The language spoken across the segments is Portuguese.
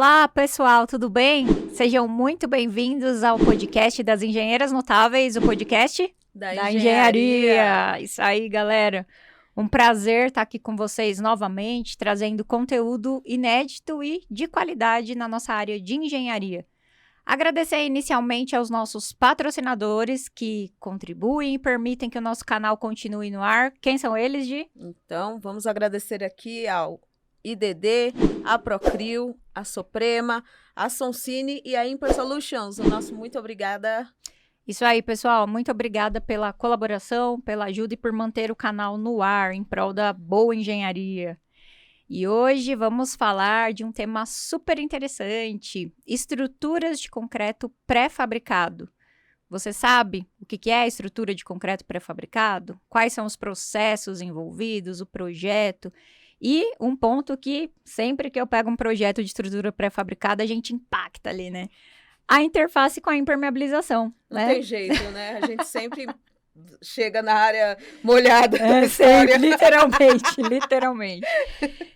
Olá, pessoal, tudo bem? Sejam muito bem-vindos ao podcast das Engenheiras Notáveis, o podcast da Engenharia. Isso aí, galera. Um prazer estar aqui com vocês novamente, trazendo conteúdo inédito e de qualidade na nossa área de engenharia. Agradecer inicialmente aos nossos patrocinadores que contribuem e permitem que o nosso canal continue no ar. Quem são eles, Gi? Então, vamos agradecer aqui ao IDD, a Procrio, a Soprema, a Soncine e a Imper Solutions. O nosso muito obrigada. Isso aí, pessoal. Muito obrigada pela colaboração, pela ajuda e por manter o canal no ar em prol da boa engenharia. E hoje vamos falar de um tema super interessante: estruturas de concreto pré-fabricado. Você sabe o que é a estrutura de concreto pré-fabricado? Quais são os processos envolvidos, o projeto? E um ponto que sempre que eu pego um projeto de estrutura pré-fabricada, a gente impacta ali, né? A interface com a impermeabilização. Não tem jeito, né? A gente sempre chega na área molhada da história. Literalmente.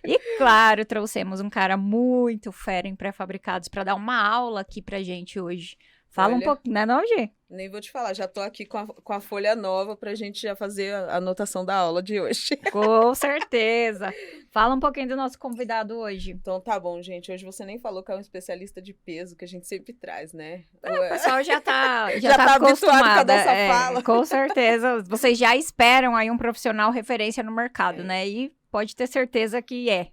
E claro, trouxemos um cara muito fera em pré-fabricados para dar uma aula aqui pra gente hoje. Fala um pouco, né, não, Gi? Nem vou te falar, já tô aqui com a folha nova pra gente já fazer a anotação da aula de hoje. Com certeza. Fala um pouquinho do nosso convidado hoje. Então tá bom, gente. Hoje você nem falou que é um especialista de peso, que a gente sempre traz, né? O pessoal já tá habituado com a nossa fala. Com certeza. Vocês já esperam aí um profissional referência no mercado, né? E pode ter certeza que é.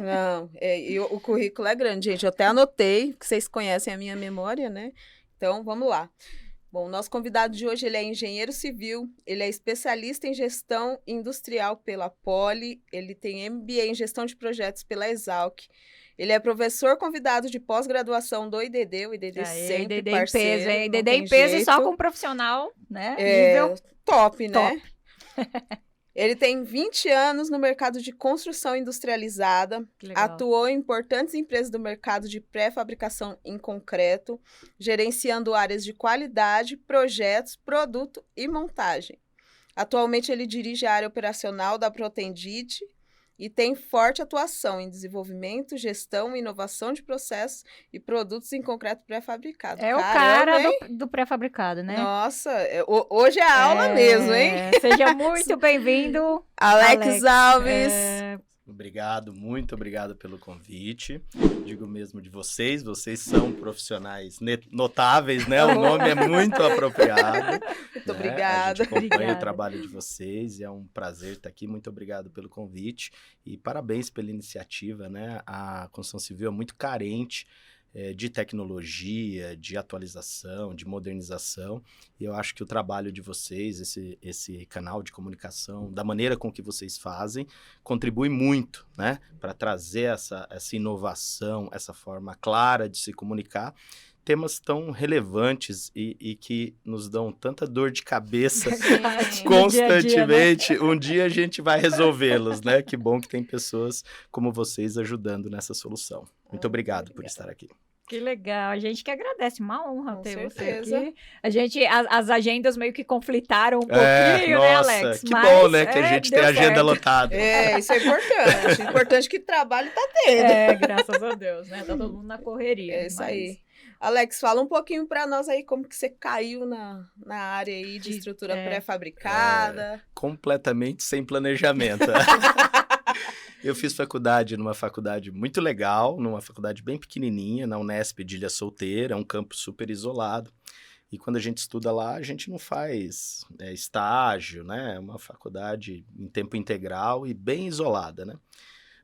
Não, e o currículo é grande, gente. Eu até anotei, que vocês conhecem a minha memória, né? Então, vamos lá. Bom, o nosso convidado de hoje, ele é engenheiro civil, ele é especialista em gestão industrial pela Poli, ele tem MBA em gestão de projetos pela Exalc, ele é professor convidado de pós-graduação do IDD, o IDD sempre IDD parceiro. Em peso, hein? IDD em peso só com profissional, né? Nível top, né? Ele tem 20 anos no mercado de construção industrializada, atuou em importantes empresas do mercado de pré-fabricação em concreto, gerenciando áreas de qualidade, projetos, produto e montagem. Atualmente, ele dirige a área operacional da Protendit e tem forte atuação em desenvolvimento, gestão e inovação de processos e produtos em concreto pré-fabricado. É o cara do pré-fabricado, né? Nossa, hoje é a aula mesmo, hein? Seja muito bem-vindo, Alex Alves. Obrigado, muito obrigado pelo convite. Digo mesmo de vocês são profissionais notáveis, né? O nome é muito apropriado. Muito obrigada. A gente acompanha o trabalho de vocês e é um prazer estar aqui. Muito obrigado pelo convite e parabéns pela iniciativa, né? A construção civil é muito carente de tecnologia, de atualização, de modernização, e eu acho que o trabalho de vocês, esse canal de comunicação, da maneira com que vocês fazem, contribui muito, né, para trazer essa inovação, essa forma clara de se comunicar, temas tão relevantes e que nos dão tanta dor de cabeça constantemente. Dia, né? Um dia a gente vai resolvê-los, né? Que bom que tem pessoas como vocês ajudando nessa solução. Muito obrigado por estar aqui. Que legal, a gente que agradece, uma honra ter você aqui. As agendas meio que conflitaram um pouquinho, né, Alex? Que bom, né, que a gente tem a agenda lotada. Isso é importante. Importante que trabalho tá tendo. Graças a Deus, né? Tá todo mundo na correria. É isso aí. Alex, fala um pouquinho para nós aí como que você caiu na área aí de estrutura pré-fabricada. Completamente sem planejamento. Eu fiz faculdade numa faculdade muito legal, numa faculdade bem pequenininha, na Unesp de Ilha Solteira, é um campus super isolado. E quando a gente estuda lá, a gente não faz estágio, né? É uma faculdade em tempo integral e bem isolada, né?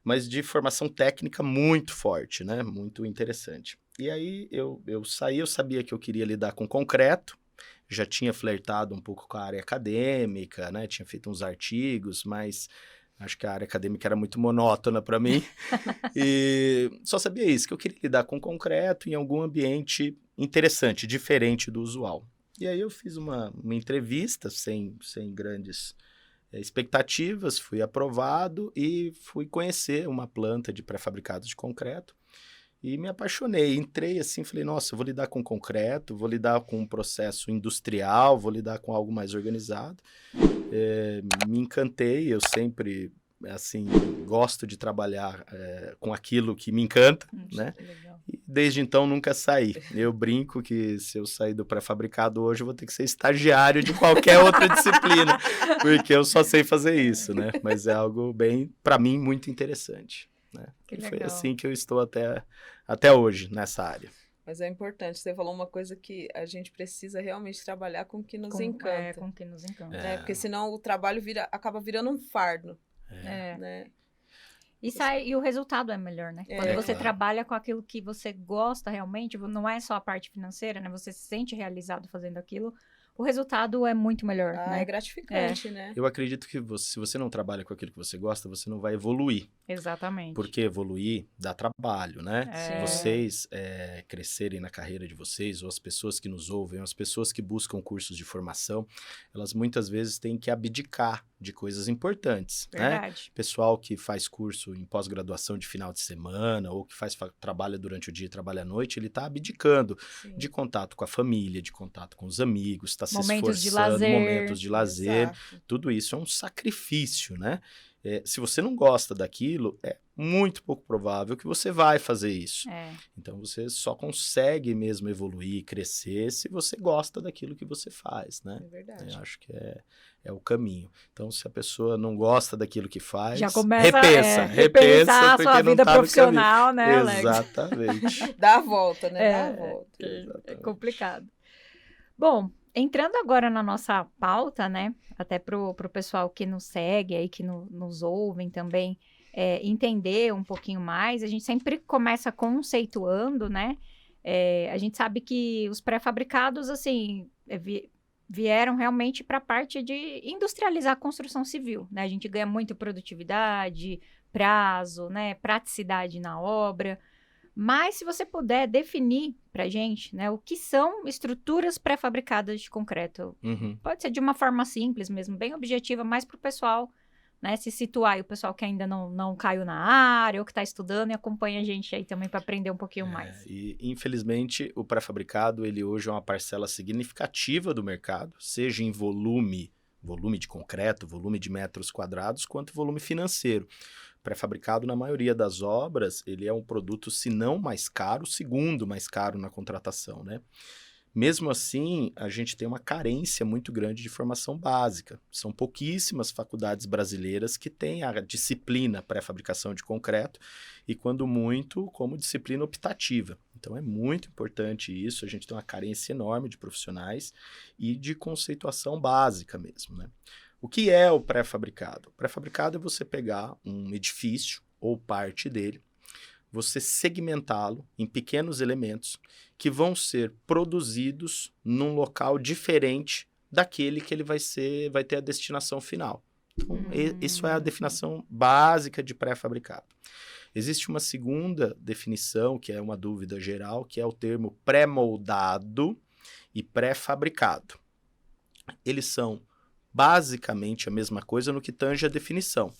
Mas de formação técnica muito forte, né? Muito interessante. E aí eu saí, eu sabia que eu queria lidar com concreto, já tinha flertado um pouco com a área acadêmica, né? Tinha feito uns artigos, mas acho que a área acadêmica era muito monótona para mim. E só sabia isso, que eu queria lidar com concreto em algum ambiente interessante, diferente do usual. E aí eu fiz uma entrevista sem grandes expectativas, fui aprovado e fui conhecer uma planta de pré-fabricados de concreto. E me apaixonei, entrei assim, falei, nossa, eu vou lidar com concreto, vou lidar com um processo industrial, vou lidar com algo mais organizado. Me encantei, eu sempre, assim, gosto de trabalhar com aquilo que me encanta, né? E desde então nunca saí. Eu brinco que se eu sair do pré-fabricado hoje, eu vou ter que ser estagiário de qualquer outra disciplina, porque eu só sei fazer isso, né? Mas é algo bem, para mim, muito interessante, né? Que E legal. foi assim que eu estou até hoje nessa área. Mas é importante, você falou uma coisa que a gente precisa realmente trabalhar com o que nos encanta. Com o que nos encanta. Né? Porque senão o trabalho acaba virando um fardo. É. Né? E o resultado é melhor, né? Quando você trabalha com aquilo que você gosta realmente, não é só a parte financeira, né? Você se sente realizado fazendo aquilo, o resultado é muito melhor, né? É gratificante, né? Eu acredito que se você não trabalha com aquilo que você gosta, você não vai evoluir. Exatamente. Porque evoluir dá trabalho, né? É. Vocês crescerem na carreira de vocês, ou as pessoas que nos ouvem, ou as pessoas que buscam cursos de formação, elas muitas vezes têm que abdicar de coisas importantes, Verdade. né? Pessoal que faz curso em pós-graduação de final de semana, ou que trabalha durante o dia e trabalha à noite, ele está abdicando de contato com a família, de contato com os amigos, está se esforçando, momentos de lazer. Exato. Tudo isso é um sacrifício, né? Se você não gosta daquilo, é muito pouco provável que você vai fazer isso. Então, você só consegue mesmo evoluir, crescer, se você gosta daquilo que você faz, né? É verdade. Eu acho que é o caminho. Então, se a pessoa não gosta daquilo que faz, já começa repensa a porque sua não vida tá no profissional, né, caminho. Alex? Exatamente. Dá a volta, né? Dá a volta. É complicado. Bom, entrando agora na nossa pauta, né? Até pro pessoal que nos segue aí, que nos ouvem também, entender um pouquinho mais. A gente sempre começa conceituando, né? A gente sabe que os pré-fabricados, assim, vieram realmente para a parte de industrializar a construção civil, né? A gente ganha muito produtividade, prazo, né? Praticidade na obra. Mas se você puder definir pra gente, né, o que são estruturas pré-fabricadas de concreto. Pode ser de uma forma simples mesmo, bem objetiva, mais pro pessoal, né, se situar. E o pessoal que ainda não caiu na área ou que está estudando e acompanha a gente aí também para aprender um pouquinho mais. E infelizmente o pré-fabricado, ele hoje é uma parcela significativa do mercado, seja em volume de concreto, volume de metros quadrados, quanto volume financeiro. Pré-fabricado, na maioria das obras, ele é um produto, se não mais caro, segundo mais caro na contratação, né? Mesmo assim, a gente tem uma carência muito grande de formação básica. São pouquíssimas faculdades brasileiras que têm a disciplina pré-fabricação de concreto e, quando muito, como disciplina optativa. Então, é muito importante isso. A gente tem uma carência enorme de profissionais e de conceituação básica mesmo, né? O que é o pré-fabricado? O pré-fabricado é você pegar um edifício ou parte dele, você segmentá-lo em pequenos elementos que vão ser produzidos num local diferente daquele que ele vai ter a destinação final. Então, isso é a definição básica de pré-fabricado. Existe uma segunda definição, que é uma dúvida geral, que é o termo pré-moldado e pré-fabricado. Eles são basicamente a mesma coisa no que tange a definição.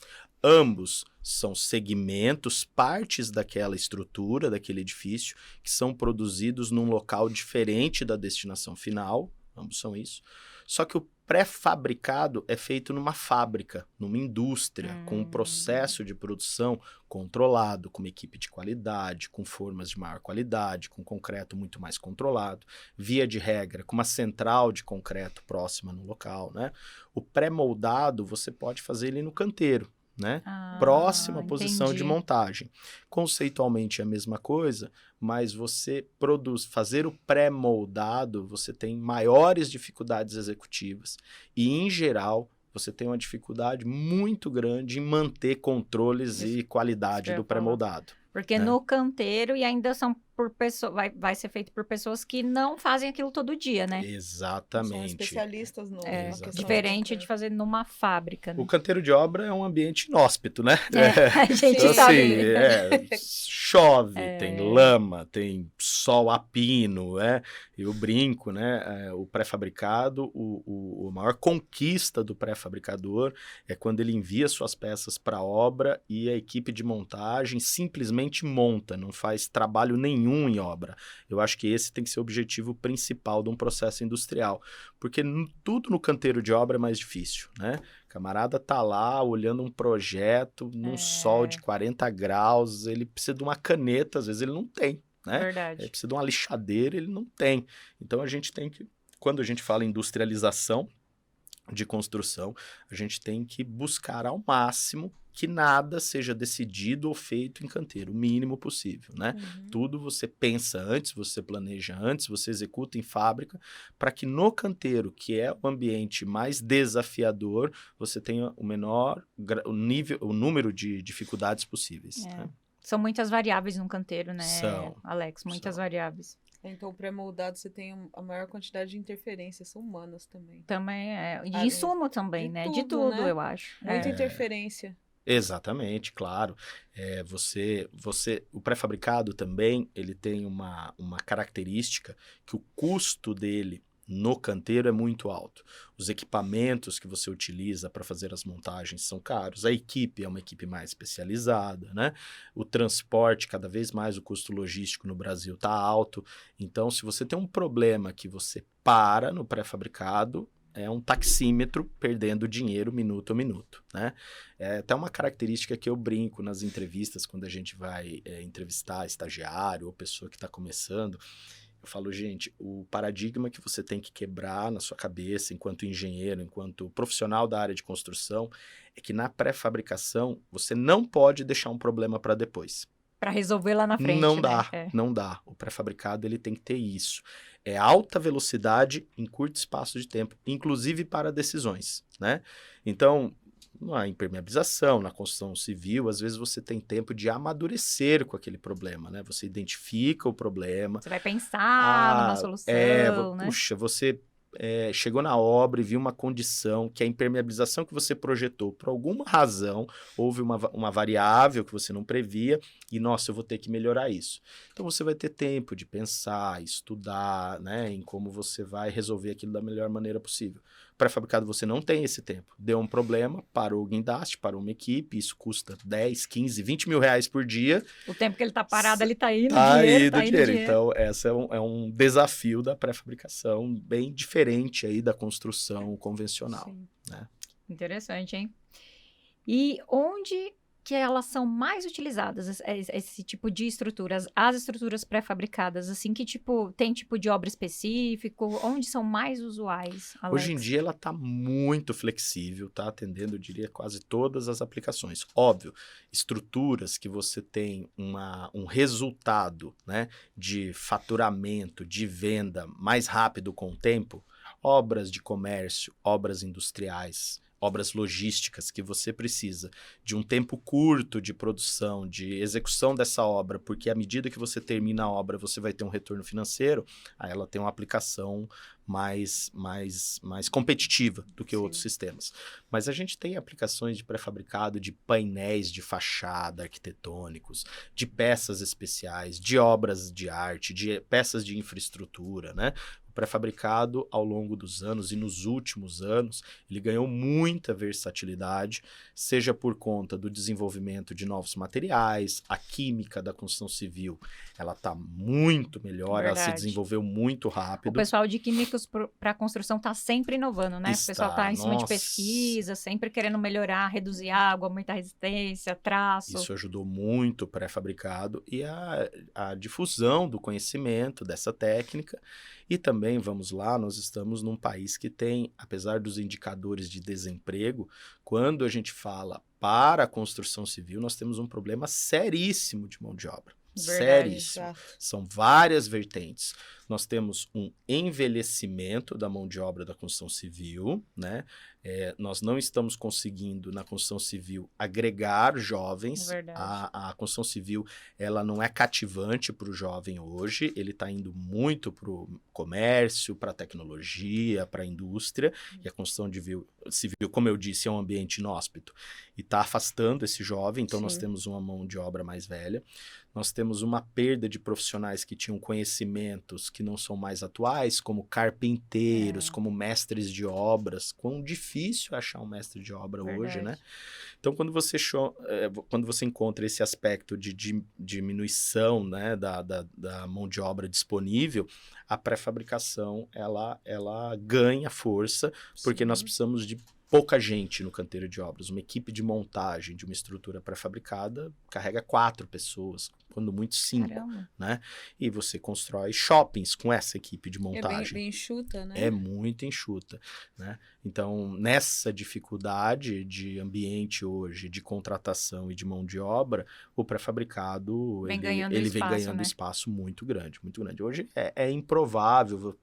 Ambos são segmentos, partes daquela estrutura, daquele edifício, que são produzidos num local diferente da destinação final. Ambos são isso. Só que o pré-fabricado é feito numa fábrica, numa indústria, com um processo de produção controlado, com uma equipe de qualidade, com formas de maior qualidade, com concreto muito mais controlado, via de regra, com uma central de concreto próxima no local, né? O pré-moldado, você pode fazer ele no canteiro, né? Próxima à posição de montagem. Conceitualmente é a mesma coisa, mas você fazer o pré-moldado, você tem maiores dificuldades executivas e, em geral, você tem uma dificuldade muito grande em manter controles e qualidade do pré-moldado. Porque no canteiro, e ainda são por pessoas, vai ser feito por pessoas que não fazem aquilo todo dia, né? Exatamente. São especialistas no diferente de fazer numa fábrica, né? O canteiro de obra é um ambiente inóspito, né? A gente então, sabe. Chove, tem lama, tem sol a pino, Eu brinco, né? O pré-fabricado, a maior conquista do pré-fabricador é quando ele envia suas peças para a obra e a equipe de montagem simplesmente monta, não faz trabalho nenhum em obra. Eu acho que esse tem que ser o objetivo principal de um processo industrial, porque tudo no canteiro de obra é mais difícil, né? O camarada tá lá olhando um projeto num sol de 40 graus, ele precisa de uma caneta, às vezes ele não tem. né? Verdade. Ele precisa de uma lixadeira, ele não tem. Então a gente tem que, quando a gente fala em industrialização de construção, a gente tem que buscar ao máximo que nada seja decidido ou feito em canteiro, o mínimo possível, né? Tudo você pensa antes, você planeja antes, você executa em fábrica, para que no canteiro, que é o ambiente mais desafiador, você tenha o menor o número de dificuldades possíveis. Né? São muitas variáveis num canteiro, né, Alex? Muitas variáveis. Então, o pré-moldado, você tem a maior quantidade de interferências humanas também. Também é. De insumo também, né? De tudo, né? Eu acho. Muita interferência. Exatamente, claro. O pré-fabricado também, ele tem uma característica que o custo dele no canteiro é muito alto. Os equipamentos que você utiliza para fazer as montagens são caros. A equipe é uma equipe mais especializada, né? O transporte, cada vez mais o custo logístico no Brasil está alto. Então, se você tem um problema que você para no pré-fabricado, é um taxímetro perdendo dinheiro minuto a minuto, né? É até uma característica que eu brinco nas entrevistas, quando a gente vai entrevistar estagiário ou pessoa que está começando. Eu falo, gente, o paradigma que você tem que quebrar na sua cabeça, enquanto engenheiro, enquanto profissional da área de construção, é que na pré-fabricação você não pode deixar um problema para depois. Para resolver lá na frente, não dá, não dá. O pré-fabricado ele tem que ter isso. É alta velocidade em curto espaço de tempo, inclusive para decisões, né? Então, na impermeabilização, na construção civil, às vezes você tem tempo de amadurecer com aquele problema, né? Você identifica o problema. Você vai pensar numa solução, né? Puxa, você chegou na obra e viu uma condição que a impermeabilização que você projetou, por alguma razão, houve uma variável que você não previa e, nossa, eu vou ter que melhorar isso. Então, você vai ter tempo de pensar, estudar, né, em como você vai resolver aquilo da melhor maneira possível. Pré-fabricado, você não tem esse tempo. Deu um problema, parou o guindaste, parou uma equipe, isso custa 10, 15, 20 mil reais por dia. O tempo que ele tá parado, ele tá indo dinheiro. Então, esse é um desafio da pré-fabricação bem diferente aí da construção convencional. Né? Interessante, hein? E onde que elas são mais utilizadas, esse tipo de estruturas, as estruturas pré-fabricadas, assim, que tipo, tem tipo de obra específico, onde são mais usuais, Alex? Hoje em dia ela está muito flexível, está atendendo, eu diria, quase todas as aplicações. Óbvio, estruturas que você tem um resultado, né, de faturamento, de venda mais rápido com o tempo, obras de comércio, obras industriais, obras logísticas que você precisa de um tempo curto de produção, de execução dessa obra, porque à medida que você termina a obra, você vai ter um retorno financeiro, aí ela tem uma aplicação mais competitiva do que outros sistemas. Mas a gente tem aplicações de pré-fabricado de painéis de fachada arquitetônicos, de peças especiais, de obras de arte, de peças de infraestrutura, né? Pré-fabricado ao longo dos anos e nos últimos anos, ele ganhou muita versatilidade, seja por conta do desenvolvimento de novos materiais, a química da construção civil, ela está muito melhor, ela se desenvolveu muito rápido. O pessoal de químicos para a construção está sempre inovando, né? O pessoal está em cima de pesquisa, sempre querendo melhorar, reduzir água, aumentar resistência, traço. Isso ajudou muito o pré-fabricado e a difusão do conhecimento dessa técnica. E também, vamos lá, nós estamos num país que tem, apesar dos indicadores de desemprego, quando a gente fala para a construção civil, nós temos um problema seríssimo de mão de obra. Seríssimo. Exato. São várias vertentes. Nós temos um envelhecimento da mão de obra da construção civil, né? Nós não estamos conseguindo, na construção civil, agregar jovens. A construção civil, ela não é cativante para o jovem hoje, ele está indo muito para o comércio, para a tecnologia, para a indústria, e a construção civil, como eu disse, é um ambiente inóspito, e está afastando esse jovem, então nós temos uma mão de obra mais velha. Nós temos uma perda de profissionais que tinham conhecimentos que não são mais atuais, como carpinteiros, como mestres de obras. Quão difícil é achar um mestre de obra hoje, né? Então, quando você encontra esse aspecto de diminuição, né, da mão de obra disponível, a pré-fabricação ela ganha força, porque nós precisamos de pouca gente no canteiro de obras. Uma equipe de montagem de uma estrutura pré-fabricada carrega 4 pessoas, quando muito 5, Caramba. né? E você constrói shoppings com essa equipe de É montagem. bem enxuta, né? É muito enxuta, né? Então, nessa dificuldade de ambiente hoje, de contratação e de mão de obra, o pré-fabricado, Vem ele ganhando vem espaço, ganhando né? espaço muito grande, muito grande. Hoje é improvável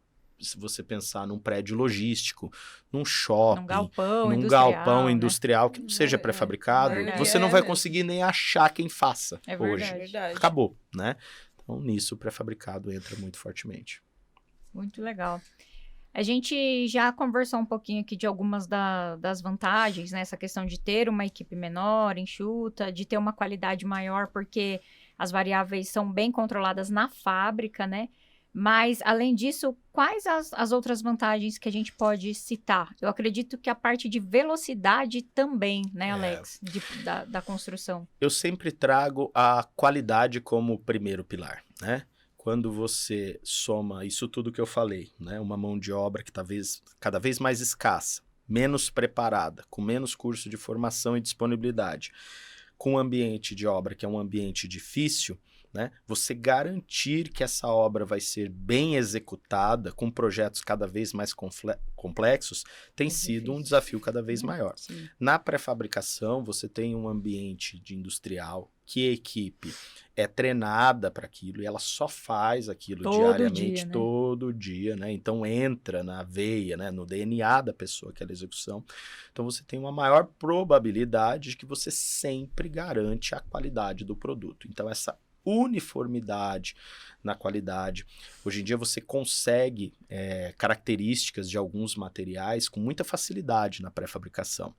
se você pensar num prédio logístico, num shopping, Num num galpão galpão industrial, né? industrial que não seja É, pré-fabricado, verdade. você não É vai mesmo. conseguir nem achar quem faça É hoje. verdade. Acabou, né? Então, nisso o pré-fabricado entra muito fortemente. Muito legal. A gente já conversou um pouquinho aqui de algumas das vantagens, né? Essa questão de ter uma equipe menor, enxuta, de ter uma qualidade maior, porque as variáveis são bem controladas na fábrica, né? Mas, além disso, quais as outras vantagens que a gente pode citar? Eu acredito que a parte de velocidade também, né, Alex? Da construção. Eu sempre trago a qualidade como primeiro pilar, né? Quando você soma isso tudo que eu falei, né? Uma mão de obra que talvez cada vez mais escassa, menos preparada, com menos curso de formação e disponibilidade, com um ambiente de obra que é um ambiente difícil, né? Você garantir que essa obra vai ser bem executada, com projetos cada vez mais complexos, tem sido um desafio cada vez maior. Sim. Na pré-fabricação, você tem um ambiente de industrial que a equipe é treinada para aquilo e ela só faz aquilo diariamente, todo dia, né? Então entra na veia, né? No DNA da pessoa aquela execução. Então você tem uma maior probabilidade de que você sempre garante a qualidade do produto. Então essa uniformidade na qualidade. Hoje em dia você consegue características de alguns materiais com muita facilidade na pré-fabricação.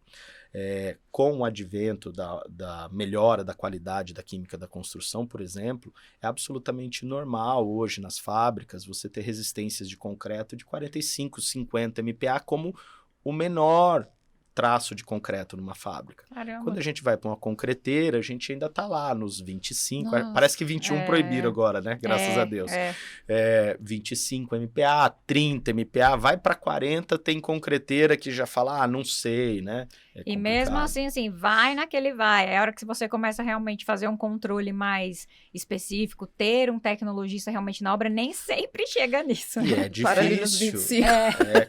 Com o advento da melhora da qualidade da química da construção, por exemplo, é absolutamente normal hoje nas fábricas você ter resistências de concreto de 45, 50 MPa como o menor traço de concreto numa fábrica. Caramba. Quando a gente vai para uma concreteira, a gente ainda está lá nos 25, Nossa, parece que 21 proibiram agora, né? Graças a Deus. 25 MPa, 30 MPa, vai para 40, tem concreteira que já fala, não sei, né? E mesmo assim, vai naquele vai. É a hora que você começa a realmente fazer um controle mais específico, ter um tecnologista realmente na obra, nem sempre chega nisso. E né? é difícil.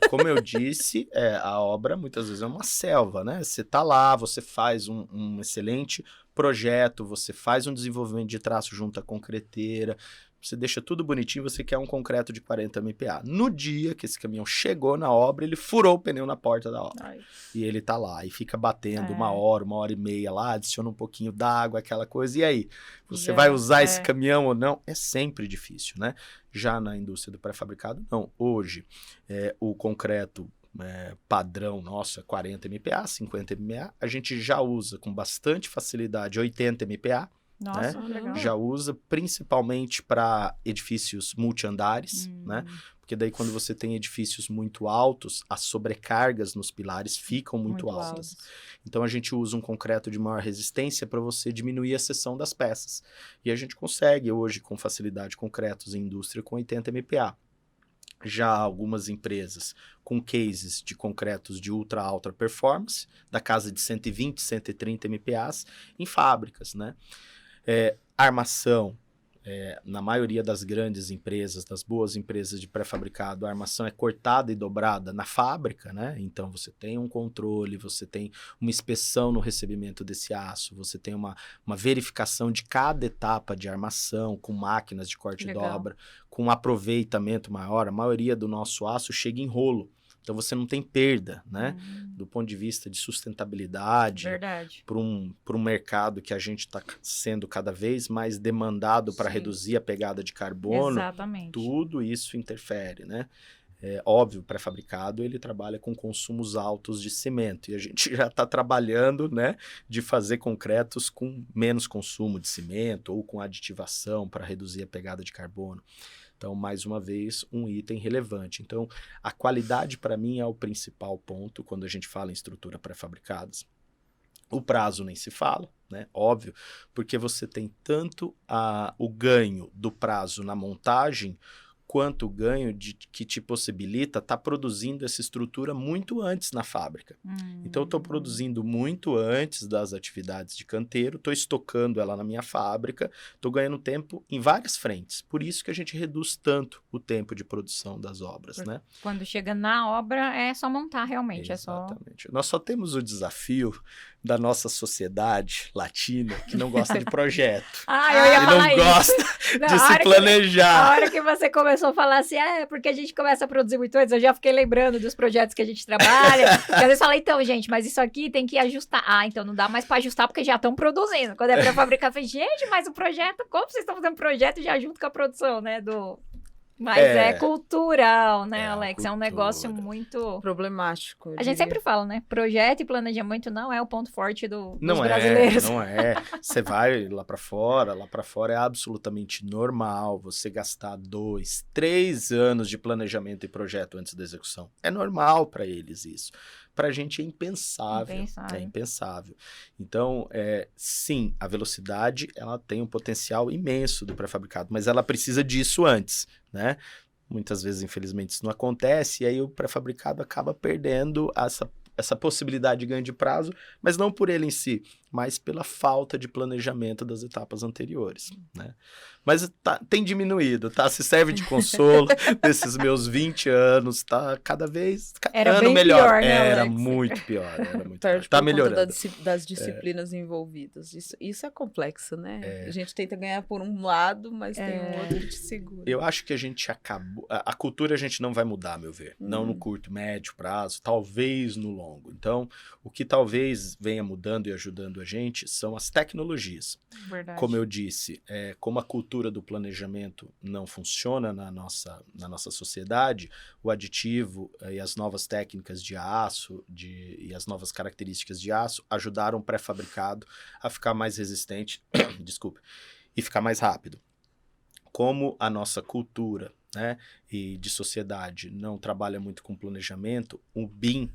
Como eu disse, a obra muitas vezes é uma selva, né? Você tá lá, você faz um excelente projeto, você faz um desenvolvimento de traço junto à concreteira, você deixa tudo bonitinho, você quer um concreto de 40 MPa. No dia que esse caminhão chegou na obra, ele furou o pneu na porta da obra. Ai. E ele tá lá, e fica batendo 1 hora e meia lá, adiciona um pouquinho d'água, aquela coisa. E aí, você vai usar esse caminhão ou não? É sempre difícil, né? Já na indústria do pré-fabricado, não. Hoje, o concreto padrão nosso é 40 MPa, 50 MPa. A gente já usa com bastante facilidade 80 MPa. Nossa, né? que legal. Já usa principalmente para edifícios multiandares, né? Porque daí quando você tem edifícios muito altos, as sobrecargas nos pilares ficam muito altas. Então a gente usa um concreto de maior resistência para você diminuir a seção das peças. E a gente consegue hoje com facilidade concretos em indústria com 80 MPa. Já algumas empresas com cases de concretos de ultra alta performance, da casa de 120, 130 MPAs, em fábricas, né? Armação, na maioria das grandes empresas, das boas empresas de pré-fabricado, a armação é cortada e dobrada na fábrica, né? Então você tem um controle, você tem uma inspeção no recebimento desse aço, você tem uma verificação de cada etapa de armação com máquinas de corte e dobra, com um aproveitamento maior. A maioria do nosso aço chega em rolo. Então você não tem perda, né? Do ponto de vista de sustentabilidade, para um mercado que a gente está sendo cada vez mais demandado para reduzir a pegada de carbono. Exatamente. Tudo isso interfere, né? Óbvio, o pré-fabricado ele trabalha com consumos altos de cimento e a gente já está trabalhando, né, de fazer concretos com menos consumo de cimento ou com aditivação para reduzir a pegada de carbono. Então, mais uma vez, um item relevante. Então, a qualidade, para mim, é o principal ponto quando a gente fala em estrutura pré-fabricadas. O prazo nem se fala, né? Óbvio, porque você tem tanto o ganho do prazo na montagem, quanto o ganho que te possibilita estar produzindo essa estrutura muito antes na fábrica. Então, eu estou produzindo muito antes das atividades de canteiro, estou estocando ela na minha fábrica, estou ganhando tempo em várias frentes. Por isso que a gente reduz tanto o tempo de produção das obras, né? Quando chega na obra, é só montar realmente. Exatamente. Nós só temos o desafio da nossa sociedade latina que não gosta de projeto. Eu ia falar não gosta de se planejar. A hora que você começou a falar assim, porque a gente começa a produzir muito antes, eu já fiquei lembrando dos projetos que a gente trabalha. Que às vezes fala, então, gente, mas isso aqui tem que ajustar. Então não dá mais para ajustar porque já estão produzindo. Quando é para fabricar, eu falei, gente, mas o projeto, como vocês estão fazendo projeto já junto com a produção, né, Mas é cultural, né, Alex? É um negócio muito problemático. A gente sempre fala, né? Projeto e planejamento não é o ponto forte dos não brasileiros. Não é. Você vai lá para fora é absolutamente normal você gastar 2, 3 anos de planejamento e projeto antes da execução. É normal para eles isso. Para a gente é impensável. É impensável. Então, sim, a velocidade ela tem um potencial imenso do pré-fabricado, mas ela precisa disso antes, né? Muitas vezes, infelizmente, isso não acontece e aí o pré-fabricado acaba perdendo essa possibilidade de ganho de prazo, mas não por ele em si, mas pela falta de planejamento das etapas anteriores, né? Mas tem diminuído, tá? Se serve de consolo desses meus 20 anos, tá cada vez era ano bem melhor. Pior, né, era Alex? muito pior, era muito Perde pior. Tá por melhorando. Conta das disciplinas envolvidas. Isso é complexo, né? A gente tenta ganhar por um lado, mas tem um outro que te segura. Eu acho que a gente acabou... A cultura a gente não vai mudar, a meu ver. Não no curto, médio prazo, talvez no longo. Então, o que talvez venha mudando e ajudando a gente são as tecnologias. Verdade. Como eu disse, como a cultura do planejamento não funciona na nossa sociedade, o aditivo e as novas técnicas de aço e as novas características de aço ajudaram o pré-fabricado a ficar mais resistente, desculpe, e ficar mais rápido. Como a nossa cultura, né, e de sociedade não trabalha muito com planejamento, o BIM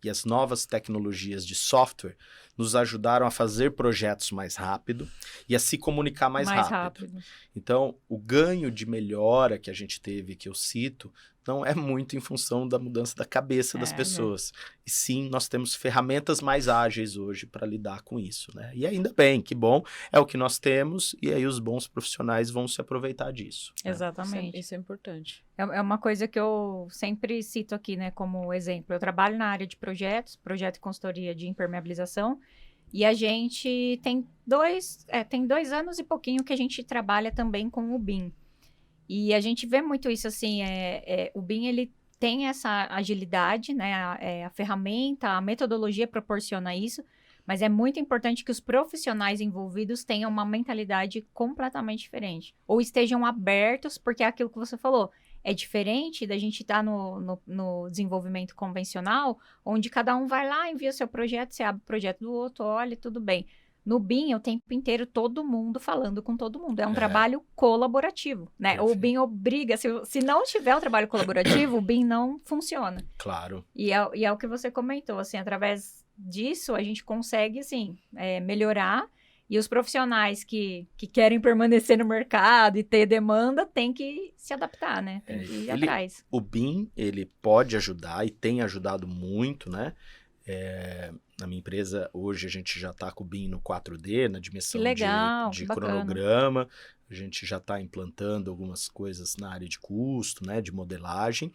e as novas tecnologias de software nos ajudaram a fazer projetos mais rápido e a se comunicar mais rápido. Então, o ganho de melhora que a gente teve, que eu cito, não é muito em função da mudança da cabeça das pessoas. E sim, nós temos ferramentas mais ágeis hoje para lidar com isso, né? E ainda bem, que bom, é o que nós temos e aí os bons profissionais vão se aproveitar disso. Né? Exatamente. Isso é importante. É uma coisa que eu sempre cito aqui, né, como exemplo. Eu trabalho na área de projeto e consultoria de impermeabilização, e a gente tem 2 anos e pouquinho que a gente trabalha também com o BIM. E a gente vê muito isso, assim, o BIM, ele tem essa agilidade, né, a ferramenta, a metodologia proporciona isso, mas é muito importante que os profissionais envolvidos tenham uma mentalidade completamente diferente, ou estejam abertos, porque é aquilo que você falou, é diferente da gente estar no desenvolvimento convencional, onde cada um vai lá, envia o seu projeto, você abre o projeto do outro, olha, tudo bem. No BIM, é o tempo inteiro, todo mundo falando com todo mundo. É um trabalho colaborativo, né? Perfeito. O BIM obriga, se não tiver um trabalho colaborativo, o BIM não funciona. Claro. E é o que você comentou, assim, através disso, a gente consegue, assim, melhorar. E os profissionais que querem permanecer no mercado e ter demanda, tem que se adaptar, né? Tem que ir atrás. O BIM, ele pode ajudar e tem ajudado muito, né? Na minha empresa, hoje, a gente já está com o BIM no 4D, na dimensão de cronograma. A gente já está implantando algumas coisas na área de custo, né, de modelagem.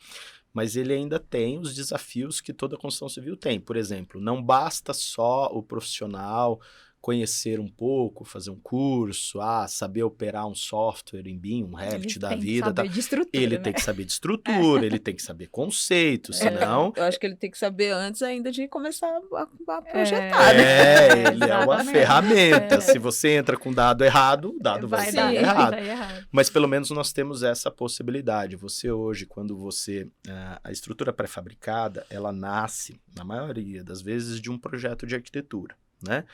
Mas ele ainda tem os desafios que toda construção civil tem. Por exemplo, não basta só o profissional conhecer um pouco, fazer um curso, saber operar um software em BIM, um Revit da vida. Ele tem que saber de estrutura, ele tem que saber conceitos, senão... Eu acho que ele tem que saber antes ainda de começar a projetar, né? Ele é uma ferramenta. Se você entra com dado errado, o dado vai dar errado. Mas pelo menos nós temos essa possibilidade. Você hoje, quando a estrutura pré-fabricada, ela nasce, na maioria das vezes, de um projeto de arquitetura, né?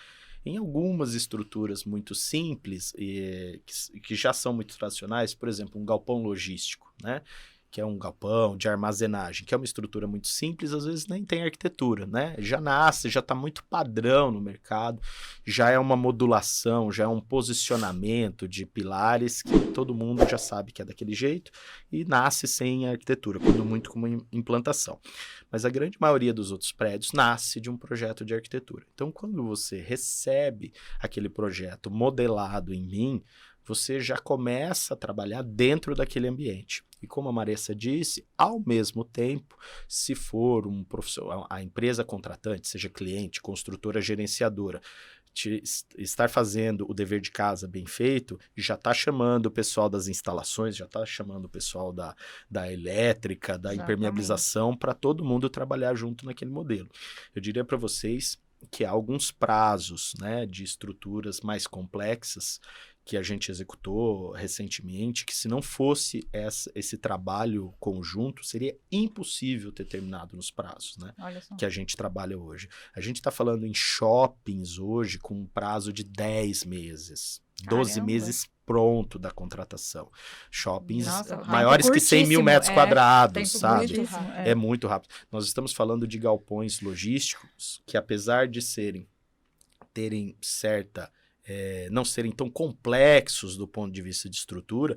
Em algumas estruturas muito simples, que já são muito tradicionais, por exemplo, um galpão logístico, né? que é um galpão de armazenagem, que é uma estrutura muito simples, às vezes nem tem arquitetura, né? Já nasce, já está muito padrão no mercado, já é uma modulação, já é um posicionamento de pilares que todo mundo já sabe que é daquele jeito e nasce sem arquitetura, quando muito com uma implantação. Mas a grande maioria dos outros prédios nasce de um projeto de arquitetura. Então, quando você recebe aquele projeto modelado em BIM, você já começa a trabalhar dentro daquele ambiente. E como a Maressa disse, ao mesmo tempo, se for um profissional, a empresa contratante, seja cliente, construtora, gerenciadora, estar fazendo o dever de casa bem feito, já está chamando o pessoal das instalações, já está chamando o pessoal da elétrica, da impermeabilização, para todo mundo trabalhar junto naquele modelo. Eu diria para vocês que há alguns prazos, né, de estruturas mais complexas que a gente executou recentemente, que se não fosse esse trabalho conjunto, seria impossível ter terminado nos prazos, né, que a gente trabalha hoje. A gente está falando em shoppings hoje com um prazo de 10 meses, 12 meses pronto da contratação. Shoppings maiores que 100 mil metros quadrados, sabe? É muito rápido. Nós estamos falando de galpões logísticos que, apesar de terem certa... não serem tão complexos do ponto de vista de estrutura,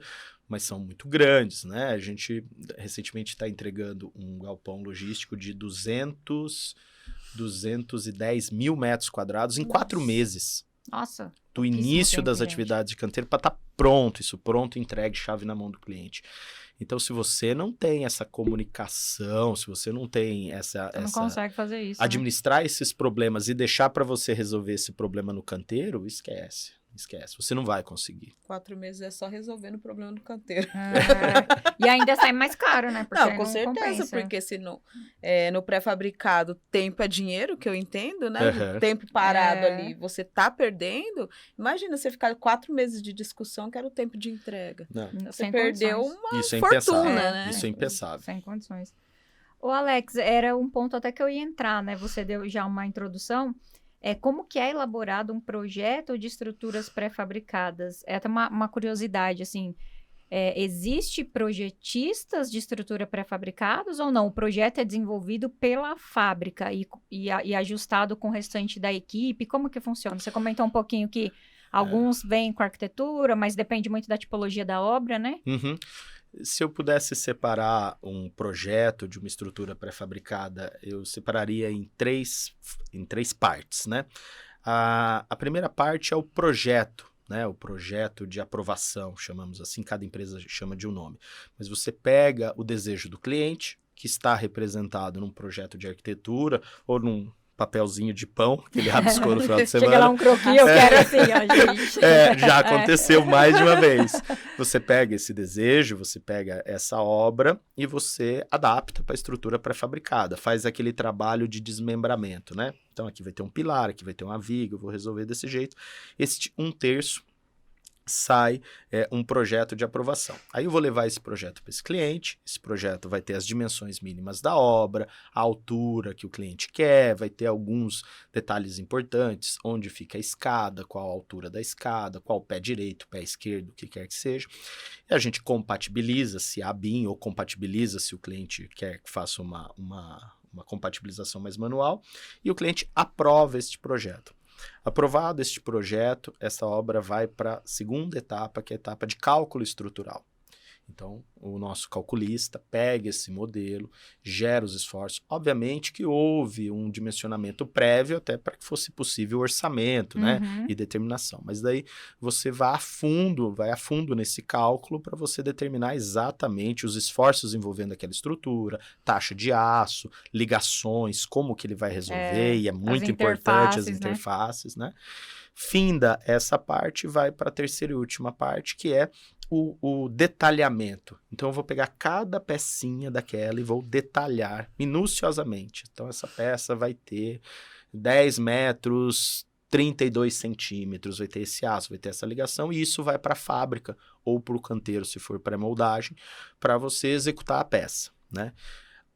mas são muito grandes, né? A gente recentemente está entregando um galpão logístico de 210 mil metros quadrados em 4 meses. Nossa! Do início das atividades de canteiro para estar pronto, entregue, chave na mão do cliente. Então, se você não tem essa comunicação, se você não tem não consegue fazer isso, administrar esses problemas e deixar para você resolver esse problema no canteiro, esquece. Você não vai conseguir. 4 meses é só resolvendo o problema do canteiro. E ainda sai mais caro, né? Porque não, com certeza, compensa. Porque se no pré-fabricado tempo é dinheiro, que eu entendo, né? O tempo parado ali, você tá perdendo. Imagina você ficar 4 meses de discussão, que era o tempo de entrega. Não. Você sem perdeu condições. uma fortuna, né? Isso é impensável. Sem condições. Ô, Alex, era um ponto até que eu ia entrar, né? Você deu já uma introdução. Como que é elaborado um projeto de estruturas pré-fabricadas? É até uma curiosidade, assim, existe projetistas de estrutura pré-fabricados ou não? O projeto é desenvolvido pela fábrica e ajustado com o restante da equipe? Como que funciona? Você comentou um pouquinho que alguns vêm com arquitetura, mas depende muito da tipologia da obra, né? Uhum. Se eu pudesse separar um projeto de uma estrutura pré-fabricada, eu separaria em três partes, né? A primeira parte é o projeto, né? O projeto de aprovação, chamamos assim, cada empresa chama de um nome. Mas você pega o desejo do cliente, que está representado num projeto de arquitetura ou num papelzinho de pão que ele rabiscou no final de semana. Chega lá um croquis, eu quero assim, ó, gente. Já aconteceu mais de uma vez. Você pega esse desejo, você pega essa obra e você adapta para a estrutura pré-fabricada, faz aquele trabalho de desmembramento, né? Então aqui vai ter um pilar, aqui vai ter uma viga, eu vou resolver desse jeito. Esse 1/3 sai um projeto de aprovação. Aí eu vou levar esse projeto para esse cliente, esse projeto vai ter as dimensões mínimas da obra, a altura que o cliente quer, vai ter alguns detalhes importantes, onde fica a escada, qual a altura da escada, qual o pé direito, pé esquerdo, o que quer que seja. E a gente compatibiliza se há BIM ou compatibiliza se o cliente quer que faça uma compatibilização mais manual e o cliente aprova este projeto. Aprovado este projeto, essa obra vai para a segunda etapa, que é a etapa de cálculo estrutural. Então, o nosso calculista pega esse modelo, gera os esforços. Obviamente que houve um dimensionamento prévio até para que fosse possível o orçamento, né, e determinação. Mas daí você vai a fundo nesse cálculo para você determinar exatamente os esforços envolvendo aquela estrutura, taxa de aço, ligações, como que ele vai resolver, e é muito importante as interfaces, né? Finda essa parte, vai para a terceira e última parte, que é o detalhamento. Então, eu vou pegar cada pecinha daquela e vou detalhar minuciosamente. Então, essa peça vai ter 10 metros, 32 centímetros, vai ter esse aço, vai ter essa ligação, e isso vai para a fábrica ou para o canteiro, se for pré-moldagem, para você executar a peça, né?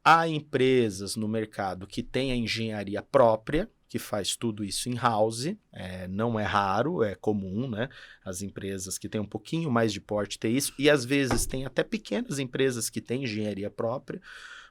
Há empresas no mercado que têm a engenharia própria, que faz tudo isso in-house, não é raro, é comum, né? As empresas que têm um pouquinho mais de porte ter isso, e às vezes tem até pequenas empresas que têm engenharia própria,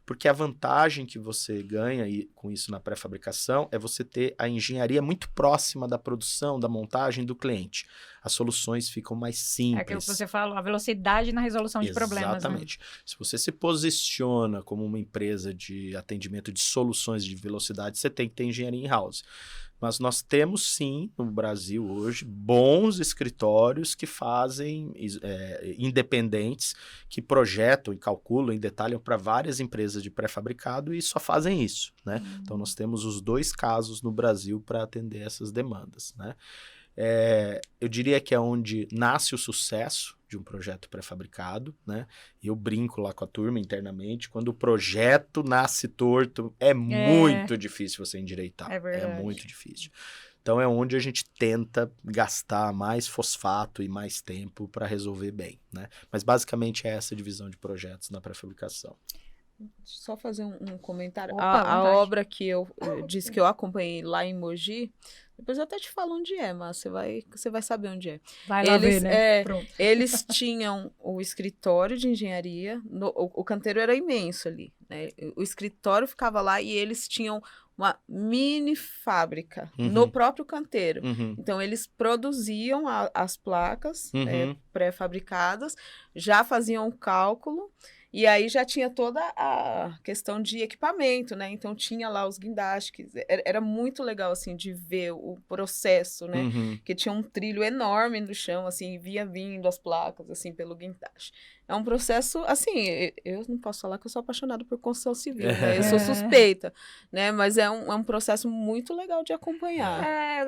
porque a vantagem que você ganha com isso na pré-fabricação é você ter a engenharia muito próxima da produção, da montagem do cliente. As soluções ficam mais simples. É aquilo que você falou, a velocidade na resolução de problemas. Exatamente. Né? Se você se posiciona como uma empresa de atendimento de soluções de velocidade, você tem que ter engenharia in-house. Mas nós temos, sim, no Brasil hoje, bons escritórios que fazem, independentes, que projetam e calculam e detalham para várias empresas de pré-fabricado e só fazem isso, né? Então, nós temos os 2 casos no Brasil para atender essas demandas, né? Eu diria que é onde nasce o sucesso de um projeto pré-fabricado, né? E eu brinco lá com a turma internamente, quando o projeto nasce torto, é muito difícil você endireitar. É verdade. É muito difícil. Então é onde a gente tenta gastar mais fosfato e mais tempo para resolver bem, né? Mas basicamente é essa divisão de projetos na pré-fabricação. Só fazer um comentário. Opa, A obra que eu disse que eu acompanhei lá em Mogi, depois eu até te falo onde é, mas você vai saber onde é. Vai lá ver, né? Eles tinham o escritório de engenharia, o canteiro era imenso ali, né? O escritório ficava lá e eles tinham uma mini fábrica no próprio canteiro. Então, eles produziam as placas pré-fabricadas, já faziam o cálculo, e aí já tinha toda a questão de equipamento, né? Então tinha lá os guindastes. Era muito legal, assim, de ver o processo, né? Que tinha um trilho enorme no chão, assim, via vindo as placas, assim, pelo guindaste. É um processo, assim, eu não posso falar que eu sou apaixonada por construção civil, né? Eu sou suspeita, né? Mas é um processo muito legal de acompanhar. Eu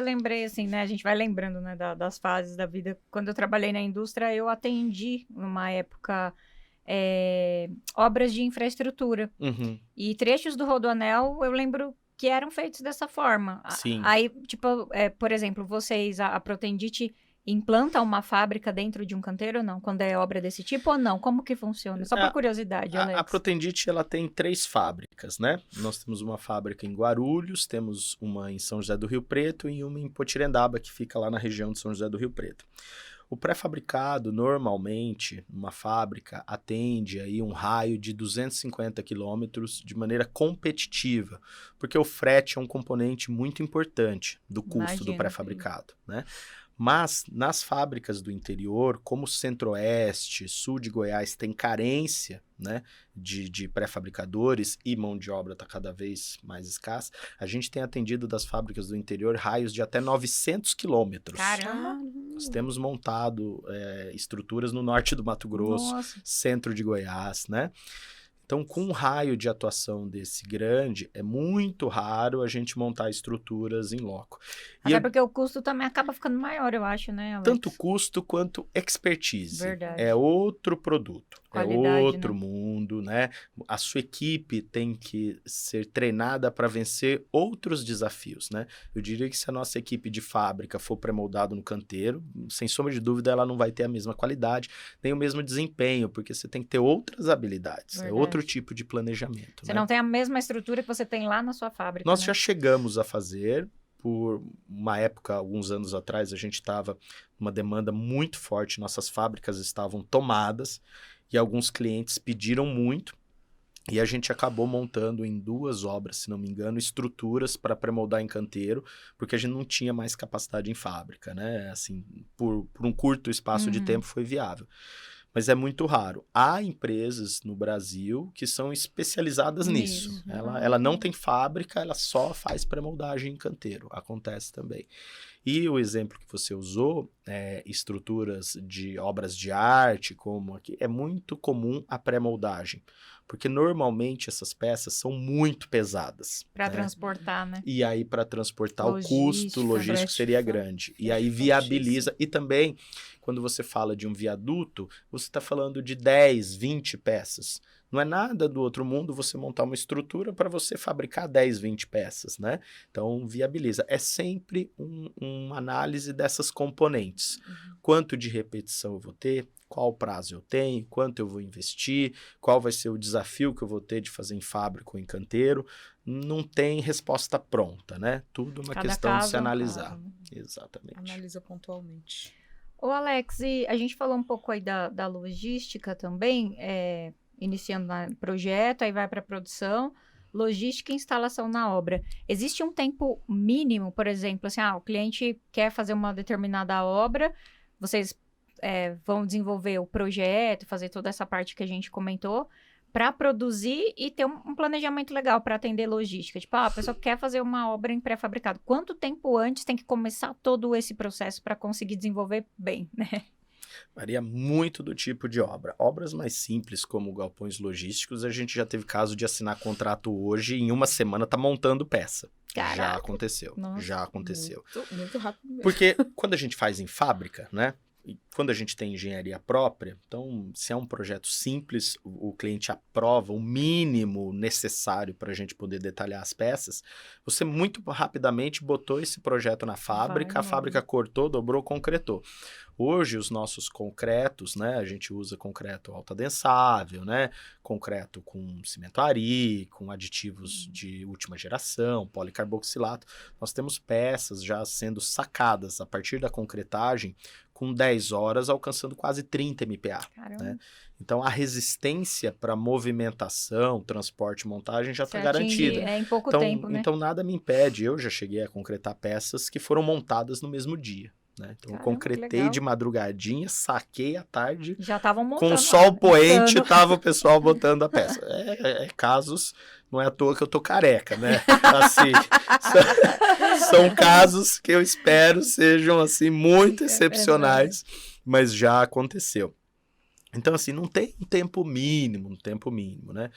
lembrei, assim, né? A gente vai lembrando, né, das fases da vida. Quando eu trabalhei na indústria, eu atendi, numa época... obras de infraestrutura. E trechos do Rodoanel, eu lembro que eram feitos dessa forma. Sim. Aí, tipo, por exemplo, vocês, a Protendit, implanta uma fábrica dentro de um canteiro ou não? Quando é obra desse tipo ou não? Como que funciona? Só por curiosidade, Alex. A Protendit, ela tem 3 fábricas, né? Nós temos uma fábrica em Guarulhos, temos uma em São José do Rio Preto e uma em Potirendaba, que fica lá na região de São José do Rio Preto. O pré-fabricado, normalmente, numa fábrica, atende aí um raio de 250 quilômetros de maneira competitiva, porque o frete é um componente muito importante do custo do pré-fabricado, né? Mas nas fábricas do interior, como o Centro-Oeste, Sul de Goiás tem carência, né, de pré-fabricadores e mão de obra está cada vez mais escassa, a gente tem atendido das fábricas do interior raios de até 900 quilômetros. Caramba! Nós temos montado estruturas no norte do Mato Grosso, centro de Goiás, né? Então, com um raio de atuação desse grande, é muito raro a gente montar estruturas em loco. Até porque o custo também acaba ficando maior, eu acho, né, Alex? Tanto custo quanto expertise. Verdade. É outro produto. Qualidade, é outro né? mundo, né? A sua equipe tem que ser treinada para vencer outros desafios, né? Eu diria que se a nossa equipe de fábrica for pré-moldada no canteiro, sem sombra de dúvida, ela não vai ter a mesma qualidade, nem o mesmo desempenho, porque você tem que ter outras habilidades. Verdade. É outro tipo de planejamento. Você né? não tem a mesma estrutura que você tem lá na sua fábrica. Nós né? já chegamos a fazer, por uma época, alguns anos atrás, a gente estava numa demanda muito forte, nossas fábricas estavam tomadas e alguns clientes pediram muito e a gente acabou montando em 2 obras, se não me engano, estruturas para pré-moldar em canteiro, porque a gente não tinha mais capacidade em fábrica, né? Assim, por um curto espaço de tempo foi viável. Mas é muito raro. Há empresas no Brasil que são especializadas nisso. Ela não tem fábrica, ela só faz pré-moldagem em canteiro. Acontece também. E o exemplo que você usou, estruturas de obras de arte, como aqui, é muito comum a pré-moldagem. Porque normalmente essas peças são muito pesadas. Para transportar, né? E aí, para transportar, o custo logístico seria grande. E aí viabiliza. E também, quando você fala de um viaduto, você está falando de 10, 20 peças. Não é nada do outro mundo você montar uma estrutura para você fabricar 10, 20 peças, né? Então, viabiliza. É sempre uma análise dessas componentes. Quanto de repetição eu vou ter? Qual prazo eu tenho? Quanto eu vou investir? Qual vai ser o desafio que eu vou ter de fazer em fábrica ou em canteiro? Não tem resposta pronta, né? Tudo uma Cada questão de caso se é um analisar. caso. Exatamente. Analisa pontualmente. Ô, Alex, e a gente falou um pouco aí da logística também, iniciando no projeto, aí vai para a produção, logística e instalação na obra. Existe um tempo mínimo, por exemplo, assim, o cliente quer fazer uma determinada obra, vocês vão desenvolver o projeto, fazer toda essa parte que a gente comentou, para produzir e ter um planejamento legal para atender logística. Tipo, a pessoa quer fazer uma obra em pré-fabricado. Quanto tempo antes tem que começar todo esse processo para conseguir desenvolver bem, né? Varia muito do tipo de obra. Obras mais simples, como galpões logísticos, a gente já teve caso de assinar contrato hoje e em uma semana tá montando peça. Caraca. Já aconteceu. Nossa, já aconteceu. Muito rápido mesmo. Porque quando a gente faz em fábrica, né? E quando a gente tem engenharia própria, então, se é um projeto simples, o cliente aprova o mínimo necessário para a gente poder detalhar as peças, você muito rapidamente botou esse projeto na fábrica, a fábrica cortou, dobrou, concretou. Hoje, os nossos concretos, né, a gente usa concreto alta-densável, né, concreto com cimento ari, com aditivos de última geração, policarboxilato. Nós temos peças já sendo sacadas a partir da concretagem com 10 horas, alcançando quase 30 MPa. Né? Então, a resistência para movimentação, transporte e montagem já está garantida. Em pouco tempo, né? Então, nada me impede. Eu já cheguei a concretar peças que foram montadas no mesmo dia. Né? Então, eu concretei de madrugadinha, saquei à tarde. Já estavam montando. Com sol poente, estava o pessoal botando a peça. Casos, não é à toa que eu tô careca, né? Assim, são casos que eu espero sejam, assim, muito excepcionais, mas já aconteceu. Então, assim, não tem um tempo mínimo, né?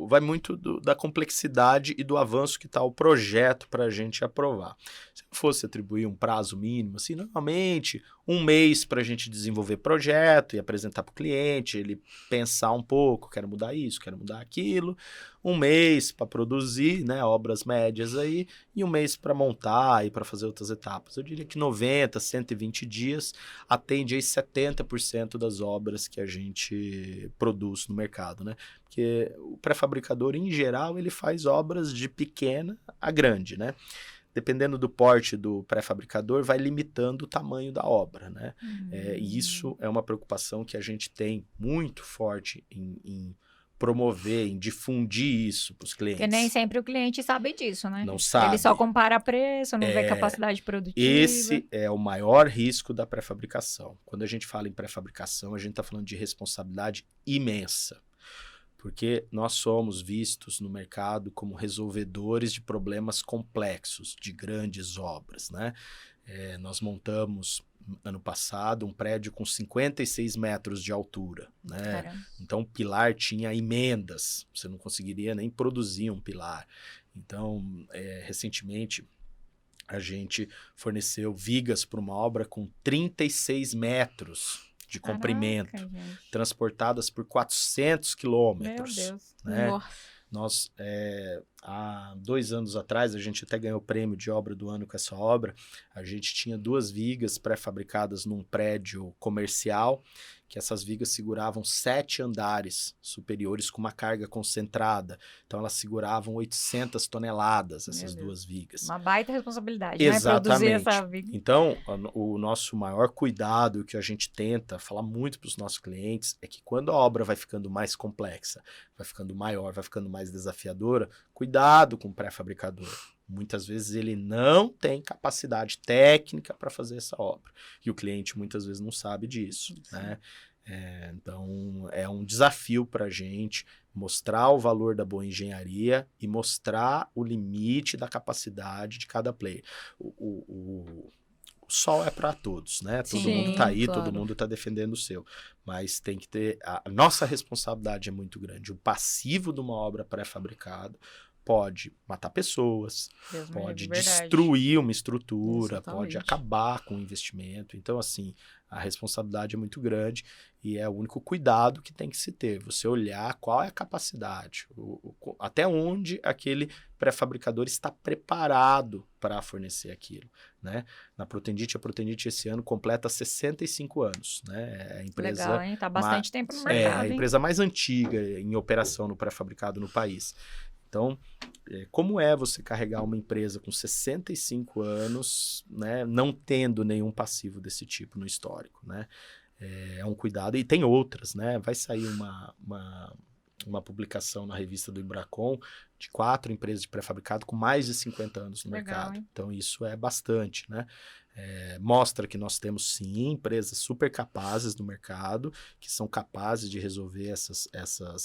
Vai muito da complexidade e do avanço que está o projeto para a gente aprovar. Se eu fosse atribuir um prazo mínimo, assim, normalmente 1 mês para a gente desenvolver projeto e apresentar para o cliente, ele pensar um pouco, quero mudar isso, quero mudar aquilo. 1 mês para produzir, né, obras médias aí, e 1 mês para montar e para fazer outras etapas. Eu diria que 90, 120 dias atende aí 70% das obras que a gente produz no mercado, né? Porque o pré-fabricador, em geral, ele faz obras de pequena a grande, né? Dependendo do porte do pré-fabricador, vai limitando o tamanho da obra, né? E isso é uma preocupação que a gente tem muito forte em promover, em difundir isso para os clientes. Porque nem sempre o cliente sabe disso, né? Não sabe. Ele só compara preço, não vê capacidade produtiva. Esse é o maior risco da pré-fabricação. Quando a gente fala em pré-fabricação, a gente está falando de responsabilidade imensa. Porque nós somos vistos no mercado como resolvedores de problemas complexos, de grandes obras, né? Nós montamos, ano passado, um prédio com 56 metros de altura, né? Caramba. Então, o pilar tinha emendas, você não conseguiria nem produzir um pilar. Então, recentemente, a gente forneceu vigas para uma obra com 36 metros de comprimento, transportadas por 400 quilômetros. Meu Deus. Né? Nós, há 2 anos atrás, a gente até ganhou o prêmio de obra do ano com essa obra. A gente tinha 2 vigas pré-fabricadas num prédio comercial, que essas vigas seguravam 7 andares superiores com uma carga concentrada. Então, elas seguravam 800 toneladas, essas 2 vigas. Uma baita responsabilidade, exatamente, né? Produzir essa viga. Então, o nosso maior cuidado, o que a gente tenta falar muito para os nossos clientes, é que quando a obra vai ficando mais complexa, vai ficando maior, vai ficando mais desafiadora, cuidado com o pré-fabricador. Muitas vezes ele não tem capacidade técnica para fazer essa obra. E o cliente muitas vezes não sabe disso. Né? Então, é um desafio para a gente mostrar o valor da boa engenharia e mostrar o limite da capacidade de cada player. O sol é para todos, né? Todo mundo está aí, claro. Todo mundo está defendendo o seu. Mas tem que ter... A nossa responsabilidade é muito grande. O passivo de uma obra pré-fabricada pode matar pessoas, Deus me pode livre, verdade. destruir uma estrutura, Exatamente. pode acabar com o investimento. Então, assim, a responsabilidade é muito grande e é o único cuidado que tem que se ter. Você olhar qual é a capacidade, até onde aquele pré-fabricador está preparado para fornecer aquilo, né? Na Protendit, a Protendit esse ano completa 65 anos, né? É a empresa Legal, hein? Tá bastante tempo no é mercado, a hein? empresa mais antiga em operação no pré-fabricado no país. Então, como é você carregar uma empresa com 65 anos, né, não tendo nenhum passivo desse tipo no histórico, né? É um cuidado. E tem outras, né? Vai sair uma publicação na revista do Embracon de 4 empresas de pré-fabricado com mais de 50 anos no Legal, mercado. hein? Então, isso é bastante, né? Mostra que nós temos, sim, empresas super capazes no mercado, que são capazes de resolver esses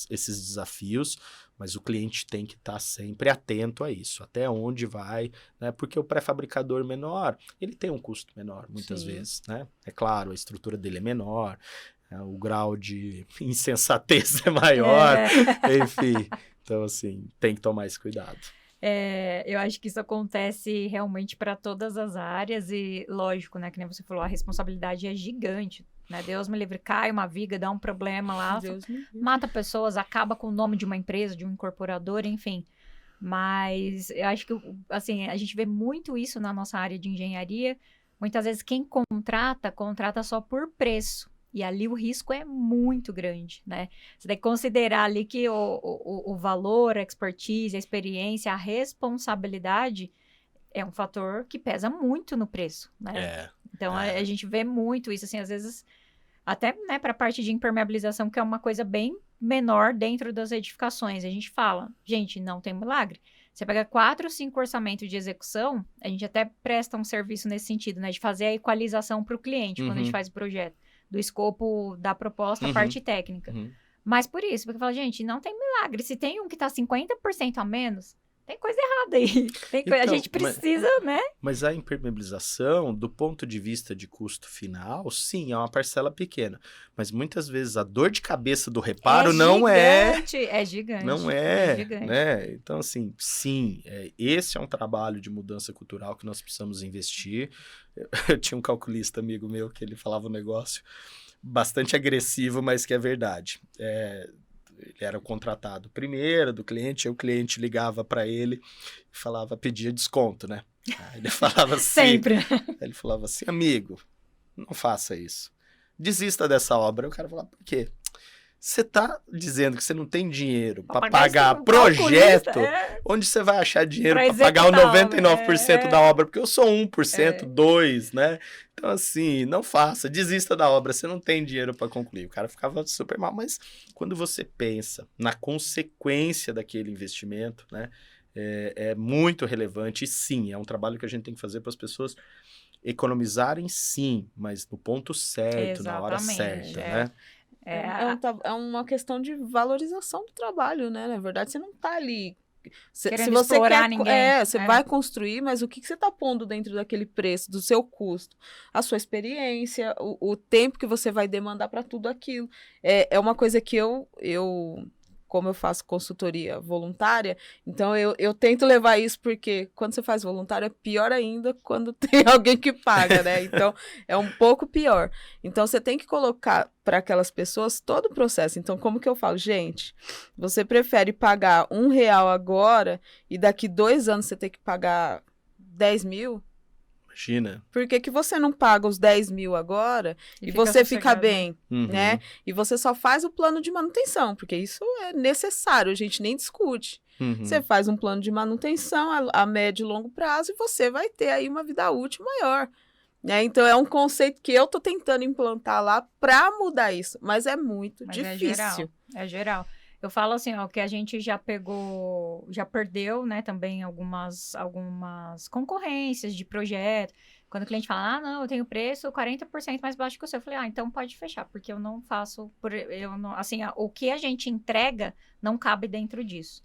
desafios, mas o cliente tem que estar sempre atento a isso, até onde vai, né? Porque o pré-fabricador menor, ele tem um custo menor, muitas Sim. vezes, né? É claro, a estrutura dele é menor, o grau de insensatez é maior, enfim. Então, assim, tem que tomar esse cuidado. Eu acho que isso acontece realmente para todas as áreas e, lógico, né, que nem você falou, a responsabilidade é gigante, né? Deus me livre, cai uma viga, dá um problema lá, Deus me livre. mata pessoas, acaba com o nome de uma empresa, de um incorporador, enfim. Mas eu acho que, assim, a gente vê muito isso na nossa área de engenharia. Muitas vezes quem contrata só por preço. E ali o risco é muito grande, né? Você tem que considerar ali que o valor, a expertise, a experiência, a responsabilidade é um fator que pesa muito no preço, né? Então, a gente vê muito isso, assim, às vezes, até, né, para a parte de impermeabilização, que é uma coisa bem menor dentro das edificações. A gente fala, gente, não tem milagre. Você pega 4 ou 5 orçamentos de execução, a gente até presta um serviço nesse sentido, né? De fazer a equalização para o cliente, quando a gente faz o projeto. Do escopo da proposta, a parte técnica. Mas por isso, porque fala, gente, não tem milagre. Se tem um que tá 50% a menos, tem coisa errada aí. A gente precisa, né? Mas a impermeabilização, do ponto de vista de custo final, sim, é uma parcela pequena. Mas muitas vezes a dor de cabeça do reparo não é... É gigante. Não é é, gigante. né? Então, assim, sim, esse é um trabalho de mudança cultural que nós precisamos investir. Eu tinha um calculista amigo meu que ele falava um negócio bastante agressivo, mas que é verdade. Ele era o contratado primeiro do cliente, aí o cliente ligava para ele e falava, pedia desconto, né? Aí ele falava assim... Sempre. Aí ele falava assim, amigo, não faça isso. Desista dessa obra. Aí o cara falava, por quê? Você tá dizendo que você não tem dinheiro para pagar projeto, onde você vai achar dinheiro para pagar o 99% da obra? Porque eu sou 1%, 2%, né? Então, assim, não faça, desista da obra, você não tem dinheiro para concluir. O cara ficava super mal, mas quando você pensa na consequência daquele investimento, né? É muito relevante e sim, é um trabalho que a gente tem que fazer para as pessoas economizarem sim, mas no ponto certo, na hora certa, né? É uma questão de valorização do trabalho, né? Na verdade, você não tá ali... Se você explorar ninguém. Você vai construir, mas o que você tá pondo dentro daquele preço, do seu custo? A sua experiência, o tempo que você vai demandar para tudo aquilo. É uma coisa que como eu faço consultoria voluntária, então eu tento levar isso, porque quando você faz voluntário é pior ainda quando tem alguém que paga, né? Então, é um pouco pior. Então, você tem que colocar para aquelas pessoas todo o processo. Então, como que eu falo? Gente, você prefere pagar R$1 agora e daqui 2 anos você ter que pagar 10 mil? Imagina. Por que você não paga os 10 mil agora e você fica bem, né? E você só faz o plano de manutenção, porque isso é necessário, a gente nem discute. Você faz um plano de manutenção a médio e longo prazo e você vai ter aí uma vida útil maior. Né? Então, é um conceito que eu tô tentando implantar lá para mudar isso, mas é muito difícil. É geral. Eu falo assim, ó, que a gente já perdeu, né, também algumas concorrências de projeto. Quando o cliente fala, não, eu tenho preço 40% mais baixo que o seu. Eu falei, então pode fechar, porque eu não faço, o que a gente entrega não cabe dentro disso.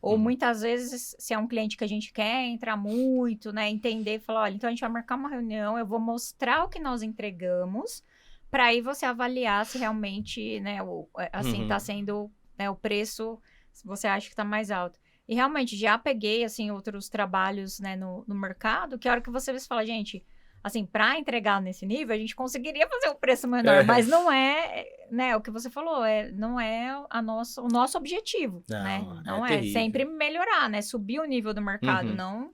Ou muitas vezes, se é um cliente que a gente quer entrar muito, né, entender, falar, olha, então a gente vai marcar uma reunião, eu vou mostrar o que nós entregamos, para aí você avaliar se realmente, né, tá sendo... o preço, você acha que está mais alto. E realmente, já peguei, assim, outros trabalhos, né, no mercado, que a hora que você fala, gente, assim, para entregar nesse nível, a gente conseguiria fazer um preço menor, mas não é, né, o que você falou, não é o nosso objetivo, né? Não é sempre melhorar, né? Subir o nível do mercado, não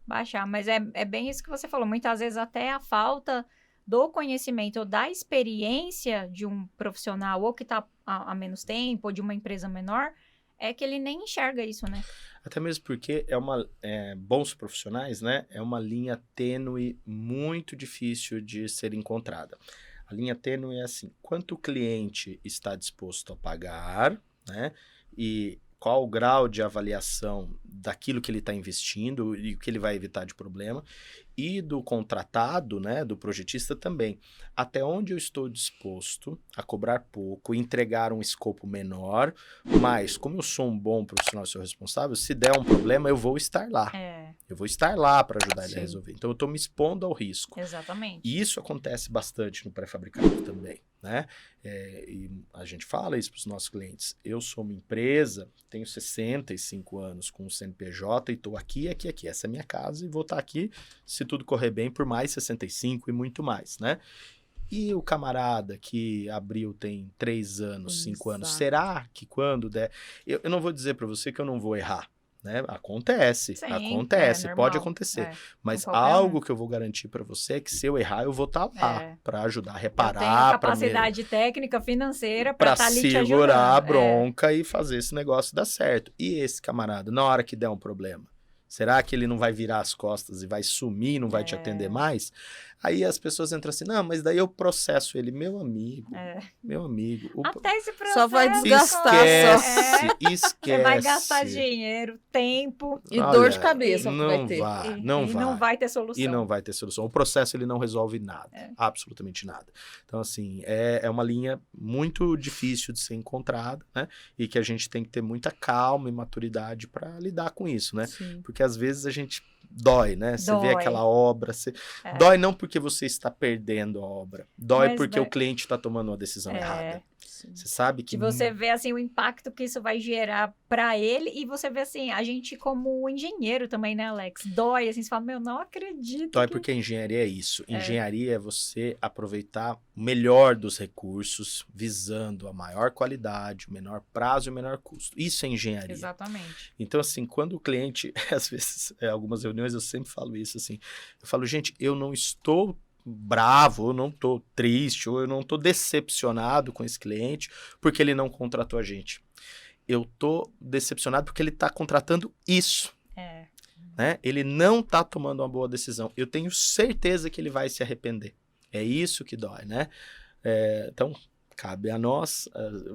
baixar. Mas é bem isso que você falou. Muitas vezes até a falta do conhecimento ou da experiência de um profissional ou que está há menos tempo ou de uma empresa menor, é que ele nem enxerga isso, né? Até mesmo porque bons profissionais, né? É uma linha tênue muito difícil de ser encontrada. A linha tênue é assim, quanto o cliente está disposto a pagar, né? E qual o grau de avaliação daquilo que ele está investindo e o que ele vai evitar de problema. E do contratado, né, do projetista também. Até onde eu estou disposto a cobrar pouco, entregar um escopo menor, mas como eu sou um bom profissional e sou responsável, se der um problema, eu vou estar lá. Eu vou estar lá para ajudar ele a resolver. Então, eu estou me expondo ao risco. Exatamente. E isso acontece bastante no pré-fabricado também, né? E a gente fala isso para os nossos clientes. Eu sou uma empresa, tenho 65 anos com o CNPJ e estou aqui. Essa é a minha casa e vou estar aqui, se tudo correr bem, por mais 65 e muito mais, né? E o camarada que abriu tem 3 anos, 5 anos, será que quando der... Eu não vou dizer para você que eu não vou errar, né? Acontece, pode acontecer. Mas algo que eu vou garantir para você é que se eu errar, eu vou estar lá para ajudar a reparar. Eu tenho capacidade técnica, financeira para estar ali te ajudando. Segurar a bronca e fazer esse negócio dar certo. E esse camarada, na hora que der um problema, será que ele não vai virar as costas e vai sumir, não vai te atender mais? Aí as pessoas entram assim, não, mas daí eu processo ele. Meu amigo. Até esse processo. Só vai desgastar. Esquece. Você vai gastar dinheiro, tempo. E dor de cabeça não vai ter. Não vai ter solução. E não vai ter solução. O processo, ele não resolve nada. Absolutamente nada. Então, assim, é uma linha muito difícil de ser encontrada, né? E que a gente tem que ter muita calma e maturidade para lidar com isso, né? Sim. Porque às vezes a gente dói, né? Você vê aquela obra, dói não porque você está perdendo a obra, dói porque o cliente está tomando uma decisão errada. Você sabe que... você vê, assim, o impacto que isso vai gerar para ele e você vê, assim, a gente como engenheiro também, né, Alex? Dói, assim, você fala, meu, não acredito. Dói porque a engenharia é isso. Engenharia é você aproveitar o melhor dos recursos, visando a maior qualidade, o menor prazo e o menor custo. Isso é engenharia. Exatamente. Então, assim, quando o cliente, às vezes, algumas reuniões eu sempre falo isso, assim, eu falo, gente, eu não estou bravo, eu não tô triste, ou eu não tô decepcionado com esse cliente porque ele não contratou a gente. Eu tô decepcionado porque ele tá contratando isso. Né? Ele não tá tomando uma boa decisão. Eu tenho certeza que ele vai se arrepender. É isso que dói, né? Então, cabe a nós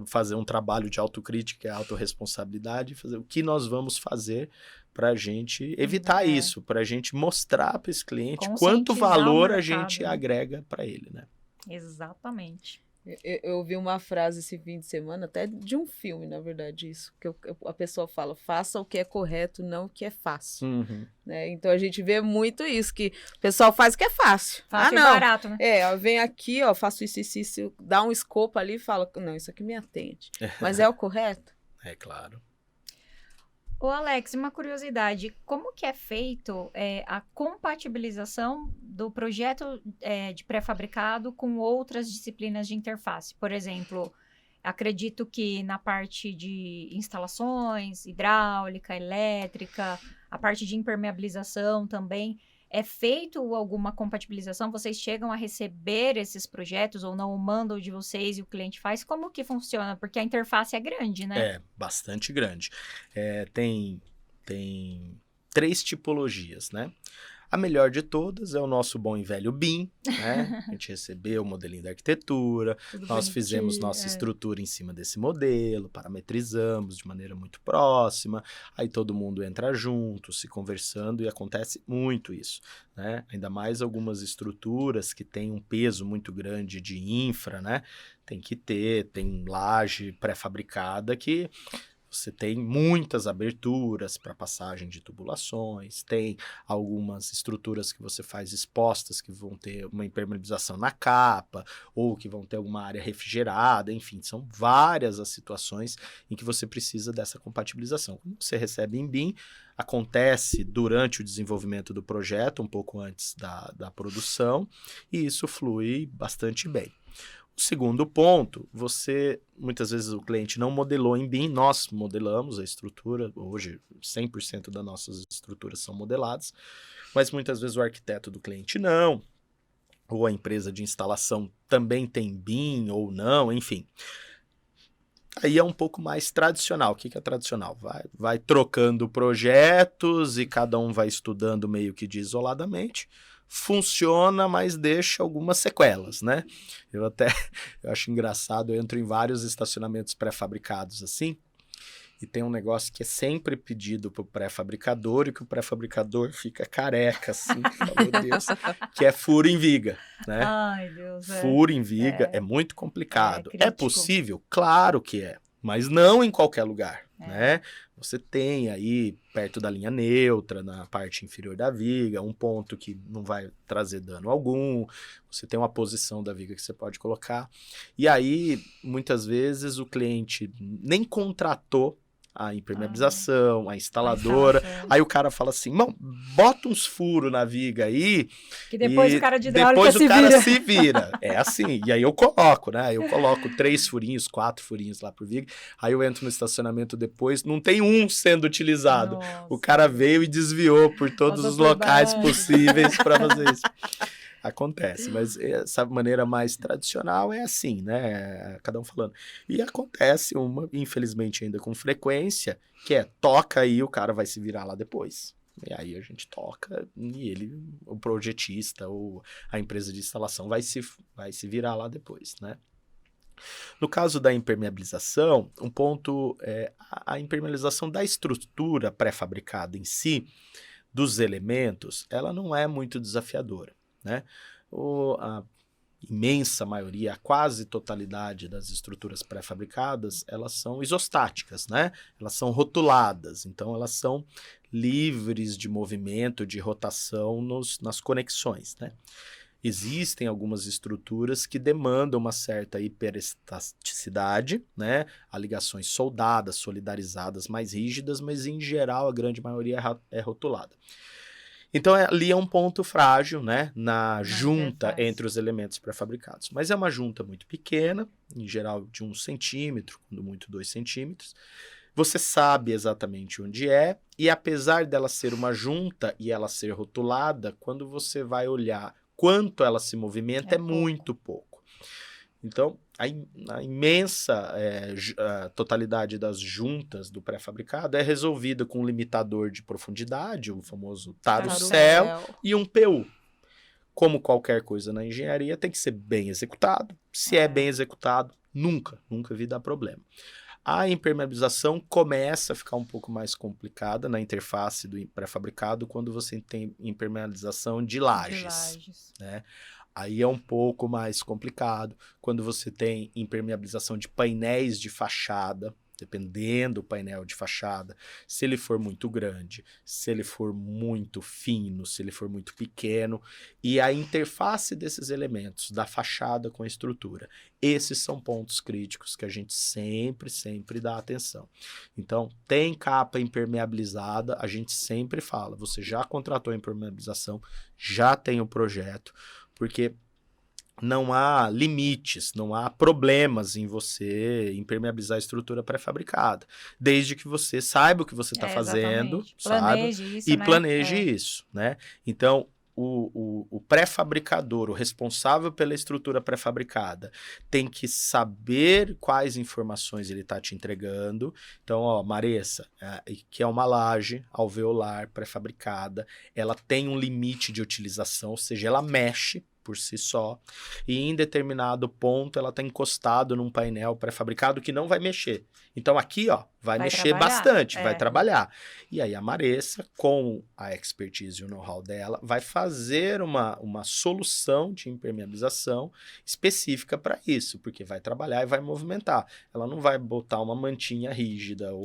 fazer um trabalho de autocrítica e autorresponsabilidade, fazer o que nós vamos fazer para a gente evitar isso, para a gente mostrar para esse cliente quanto valor a gente agrega para ele, né? Exatamente. Eu ouvi uma frase esse fim de semana, até de um filme, na verdade, isso, que a pessoa fala, faça o que é correto, não o que é fácil. Né? Então, a gente vê muito isso, que o pessoal faz o que é fácil. Fácil e barato, né? Vem aqui, faço isso, dá um escopo ali e fala, não, isso aqui me atende. Mas é o correto? É claro. Ô Alex, uma curiosidade, como que é feito a compatibilização do projeto de pré-fabricado com outras disciplinas de interface? Por exemplo, acredito que na parte de instalações, hidráulica, elétrica, a parte de impermeabilização também, é feito alguma compatibilização? Vocês chegam a receber esses projetos ou não, mandam de vocês e o cliente faz? Como que funciona? Porque a interface é grande, né? É, bastante grande. Tem 3 tipologias, né? A melhor de todas é o nosso bom e velho BIM, né? A gente recebeu o modelinho da arquitetura, nós fizemos nossa estrutura em cima desse modelo, parametrizamos de maneira muito próxima, aí todo mundo entra junto, se conversando, e acontece muito isso, né? Ainda mais algumas estruturas que têm um peso muito grande de infra, né? Tem laje pré-fabricada que Você tem muitas aberturas para passagem de tubulações, tem algumas estruturas que você faz expostas que vão ter uma impermeabilização na capa, ou que vão ter alguma área refrigerada, enfim, são várias as situações em que você precisa dessa compatibilização. Quando você recebe em BIM, acontece durante o desenvolvimento do projeto, um pouco antes da produção, e isso flui bastante bem. O segundo ponto, muitas vezes o cliente não modelou em BIM, nós modelamos a estrutura, hoje 100% das nossas estruturas são modeladas, mas muitas vezes o arquiteto do cliente não, ou a empresa de instalação também tem BIM ou não, enfim. Aí é um pouco mais tradicional. O que é tradicional? Vai trocando projetos e cada um vai estudando meio que de isoladamente. Funciona, mas deixa algumas sequelas, né? Eu acho engraçado, eu entro em vários estacionamentos pré-fabricados assim, e tem um negócio que é sempre pedido pro pré-fabricador e que o pré-fabricador fica careca, assim, meu Deus, que é furo em viga, né? Ai, Deus. Furo em viga é muito complicado. É É possível? Claro que é, mas não em qualquer lugar, né? Você tem aí, perto da linha neutra, na parte inferior da viga, um ponto que não vai trazer dano algum, você tem uma posição da viga que você pode colocar. E aí, muitas vezes, o cliente nem contratou a impermeabilização, a instaladora. Aí o cara fala assim, bota uns furos na viga aí. Que depois o cara de hidráulica depois o cara se vira. É assim. E aí eu coloco, né? Eu coloco 3 furinhos, 4 furinhos lá por viga. Aí eu entro no estacionamento depois, não tem um sendo utilizado. Nossa. O cara veio e desviou por todos os locais possíveis para fazer isso. Acontece, mas essa maneira mais tradicional é assim, né? Cada um falando. E acontece infelizmente ainda com frequência, que toca aí, o cara vai se virar lá depois. E aí a gente toca e o projetista ou a empresa de instalação vai se virar lá depois, né? No caso da impermeabilização, um ponto é a impermeabilização da estrutura pré-fabricada em si, dos elementos, ela não é muito desafiadora, né? A imensa maioria, a quase totalidade das estruturas pré-fabricadas, elas são isostáticas, né? Elas são rotuladas, então elas são livres de movimento, de rotação nas conexões, né? Existem algumas estruturas que demandam uma certa hiperestasticidade, né? Há ligações soldadas, solidarizadas, mais rígidas, mas em geral a grande maioria é rotulada. Então ali é um ponto frágil, né, na junta entre os elementos pré-fabricados. Mas é uma junta muito pequena, em geral de 1 centímetro, quando muito 2 centímetros. Você sabe exatamente onde é, e apesar dela ser uma junta e ela ser rotulada, quando você vai olhar quanto ela se movimenta, é muito pouco. Então, a imensa a totalidade das juntas do pré-fabricado é resolvida com um limitador de profundidade, o famoso Taro-Cel, e um PU. Como qualquer coisa na engenharia, tem que ser bem executado. Se é bem executado, nunca vi dar problema. A impermeabilização começa a ficar um pouco mais complicada na interface do pré-fabricado quando você tem impermeabilização de lajes. Né? Aí é um pouco mais complicado quando você tem impermeabilização de painéis de fachada, dependendo do painel de fachada, se ele for muito grande, se ele for muito fino, se ele for muito pequeno, e a interface desses elementos, da fachada com a estrutura. Esses são pontos críticos que a gente sempre dá atenção. Então, tem capa impermeabilizada, a gente sempre fala, você já contratou a impermeabilização, já tem o projeto, porque não há limites, não há problemas em você impermeabilizar a estrutura pré-fabricada, desde que você saiba o que você está fazendo, planeje isso, né? Então, o pré-fabricador, o responsável pela estrutura pré-fabricada, tem que saber quais informações ele está te entregando. Então, Maressa, que é uma laje alveolar pré-fabricada, ela tem um limite de utilização, ou seja, ela mexe por si só, e em determinado ponto ela está encostado num painel pré-fabricado que não vai mexer. Então aqui, ó, vai mexer bastante, vai trabalhar. E aí a Maressa, com a expertise e o know-how dela, vai fazer uma solução de impermeabilização específica para isso, porque vai trabalhar e vai movimentar. Ela não vai botar uma mantinha rígida ou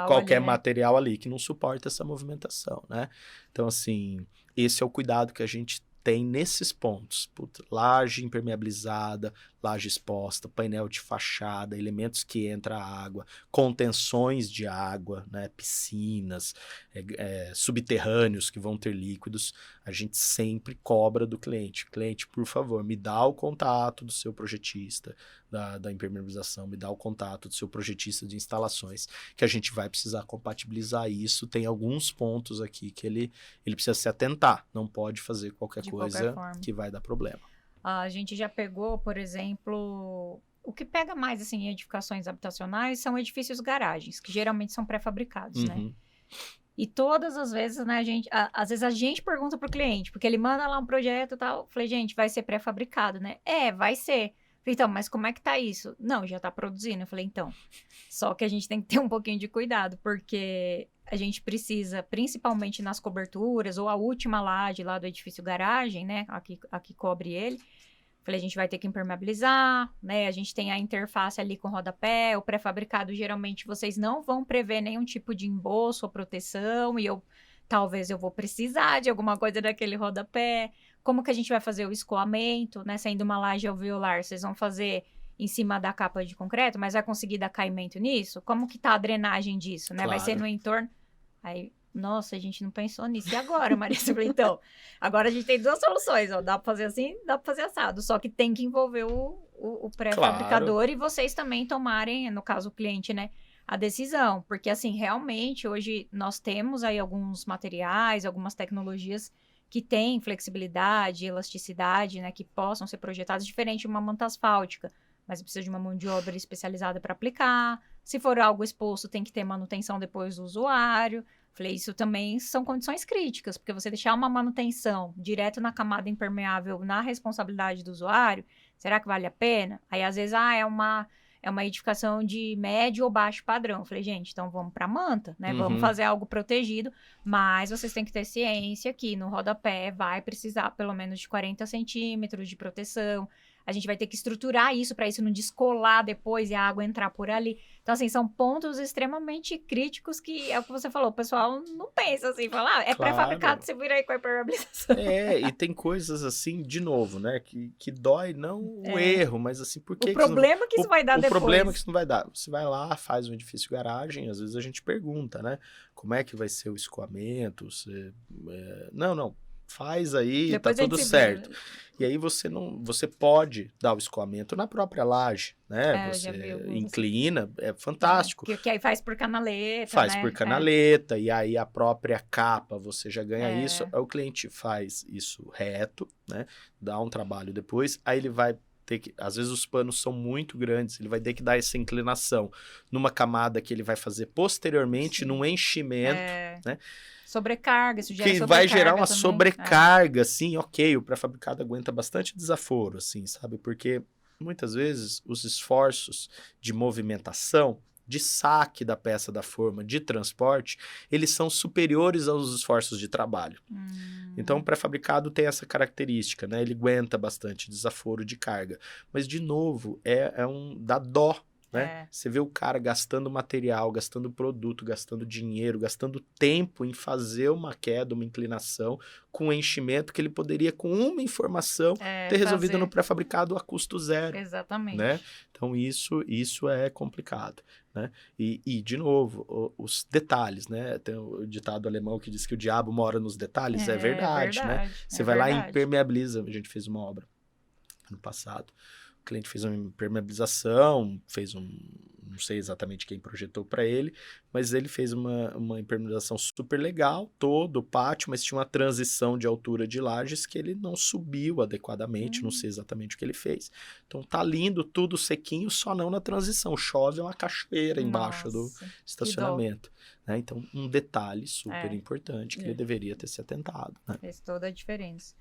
qualquer material ali que não suporta essa movimentação, né? Então, assim, esse é o cuidado que a gente tem nesses pontos. Puta, laje impermeabilizada, laje exposta, painel de fachada, elementos que entra água, contenções de água, né, piscinas, subterrâneos que vão ter líquidos. A gente sempre cobra do cliente. Cliente, por favor, me dá o contato do seu projetista da impermeabilização, me dá o contato do seu projetista de instalações, que a gente vai precisar compatibilizar isso. Tem alguns pontos aqui que ele precisa se atentar. Não pode fazer qualquer coisa que vai dar problema. A gente já pegou, por exemplo, o que pega mais assim, em edificações habitacionais são edifícios garagens, que geralmente são pré-fabricados, né? E todas as vezes, né, às vezes a gente pergunta pro cliente, porque ele manda lá um projeto e tal, falei, gente, vai ser pré-fabricado, né? Vai ser. Falei, então, mas como é que tá isso? Não, já tá produzindo. Eu falei, então, só que a gente tem que ter um pouquinho de cuidado, porque a gente precisa, principalmente nas coberturas, ou a última laje lá do edifício garagem, né, aqui cobre ele. Falei, a gente vai ter que impermeabilizar, né, a gente tem a interface ali com rodapé, o pré-fabricado, geralmente, vocês não vão prever nenhum tipo de emboço ou proteção, e talvez eu vou precisar de alguma coisa daquele rodapé. Como que a gente vai fazer o escoamento, né? Sendo uma laje alveolar, vocês vão fazer em cima da capa de concreto, mas vai conseguir dar caimento nisso? Como que tá a drenagem disso, né? Claro. Vai ser no entorno... Aí, nossa, a gente não pensou nisso. E agora, Marissa? Então, agora a gente tem duas soluções, ó. Dá pra fazer assim, dá pra fazer assado. Só que tem que envolver o pré-fabricador e vocês também tomarem, no caso o cliente, né? A decisão. Porque, assim, realmente, hoje nós temos aí alguns materiais, algumas tecnologias que têm flexibilidade, elasticidade, né, que possam ser projetadas diferente de uma manta asfáltica, mas precisa de uma mão de obra especializada para aplicar. Se for algo exposto, tem que ter manutenção depois do usuário. Falei, isso também são condições críticas, porque você deixar uma manutenção direto na camada impermeável na responsabilidade do usuário, será que vale a pena? Aí, às vezes, é uma edificação de médio ou baixo padrão. Falei, gente, então vamos para manta, né? Vamos fazer algo protegido, mas vocês têm que ter ciência que no rodapé vai precisar pelo menos de 40 centímetros de proteção. A gente vai ter que estruturar isso para isso não descolar depois e a água entrar por ali. Então, assim, são pontos extremamente críticos que é o que você falou. O pessoal não pensa assim, fala, claro. Pré-fabricado, você vira aí com a impermeabilização. E tem coisas assim, de novo, né, que dói não o erro, mas assim, por que o problema que isso vai dar depois. O problema que isso não vai dar. Você vai lá, faz um edifício garagem, às vezes a gente pergunta, né, como é que vai ser o escoamento? Não. Faz aí, depois tá tudo certo. E aí você pode dar o escoamento na própria laje, né? Você inclina, é fantástico. Que aí faz por canaleta, Faz por canaleta, e aí a própria capa você já ganha isso. Aí o cliente faz isso reto, né? Dá um trabalho depois, aí ele vai ter que, às vezes os panos são muito grandes, ele vai ter que dar essa inclinação numa camada que ele vai fazer posteriormente, num enchimento, né? Sobrecarga, isso gera sobrecarga. Que vai gerar uma sobrecarga, assim, ok, o pré-fabricado aguenta bastante desaforo, assim, sabe? Porque muitas vezes os esforços de movimentação, de saque da peça da forma, de transporte, eles são superiores aos esforços de trabalho. Então, o pré-fabricado tem essa característica, né? Ele aguenta bastante desaforo de carga. Mas, de novo, dá dó. Né? Você vê o cara gastando material, gastando produto, gastando dinheiro, gastando tempo em fazer uma queda, uma inclinação com enchimento que ele poderia, com uma informação, ter resolvido no pré-fabricado a custo zero. Exatamente. Né? Então, isso é complicado. Né? E, de novo, os detalhes, né? Tem o ditado alemão que diz que o diabo mora nos detalhes. É verdade, né? Você vai lá e impermeabiliza. A gente fez uma obra ano passado. O cliente fez uma impermeabilização, não sei exatamente quem projetou para ele, mas ele fez uma impermeabilização super legal, todo o pátio, mas tinha uma transição de altura de lajes que ele não subiu adequadamente, não sei exatamente o que ele fez. Então tá lindo, tudo sequinho, só não na transição. Chove uma cachoeira embaixo do estacionamento. Né? Então, um detalhe super importante que ele deveria ter se atentado. Né? Fez toda a diferença.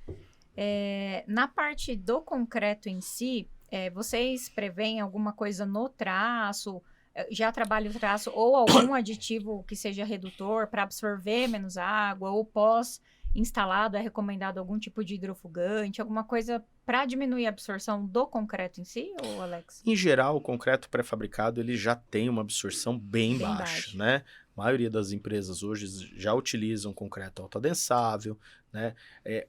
Na parte do concreto em si, vocês preveem alguma coisa no traço? Já trabalha o traço ou algum aditivo que seja redutor para absorver menos água? Ou pós-instalado é recomendado algum tipo de hidrofugante? Alguma coisa para diminuir a absorção do concreto em si, ou Alex? Em geral, o concreto pré-fabricado ele já tem uma absorção bem baixa, né? A maioria das empresas hoje já utilizam concreto autoadensável, né?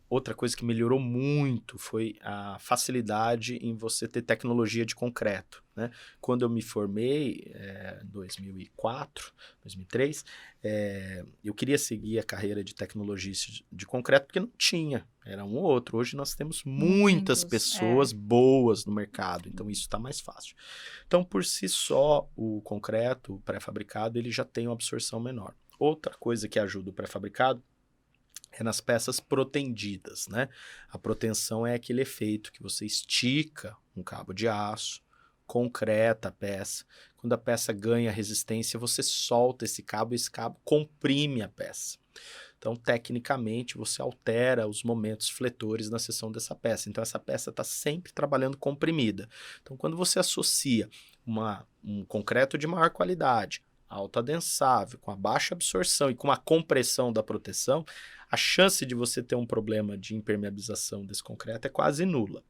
Outra coisa que melhorou muito foi a facilidade em você ter tecnologia de concreto, né? Quando eu me formei, em 2004, 2003, eu queria seguir a carreira de tecnologista de concreto porque não tinha, era um ou outro. Hoje nós temos muitas pessoas boas no mercado, então isso está mais fácil. Então, por si só, o concreto pré-fabricado ele já tem uma absorção menor. Outra coisa que ajuda o pré-fabricado é nas peças protendidas, né? A proteção é aquele efeito que você estica um cabo de aço, concreta a peça. Quando a peça ganha resistência, você solta esse cabo e esse cabo comprime a peça. Então, tecnicamente, você altera os momentos fletores na seção dessa peça. Então, essa peça está sempre trabalhando comprimida. Então, quando você associa um concreto de maior qualidade, autoadensável, com a baixa absorção e com a compressão da proteção, a chance de você ter um problema de impermeabilização desse concreto é quase nula.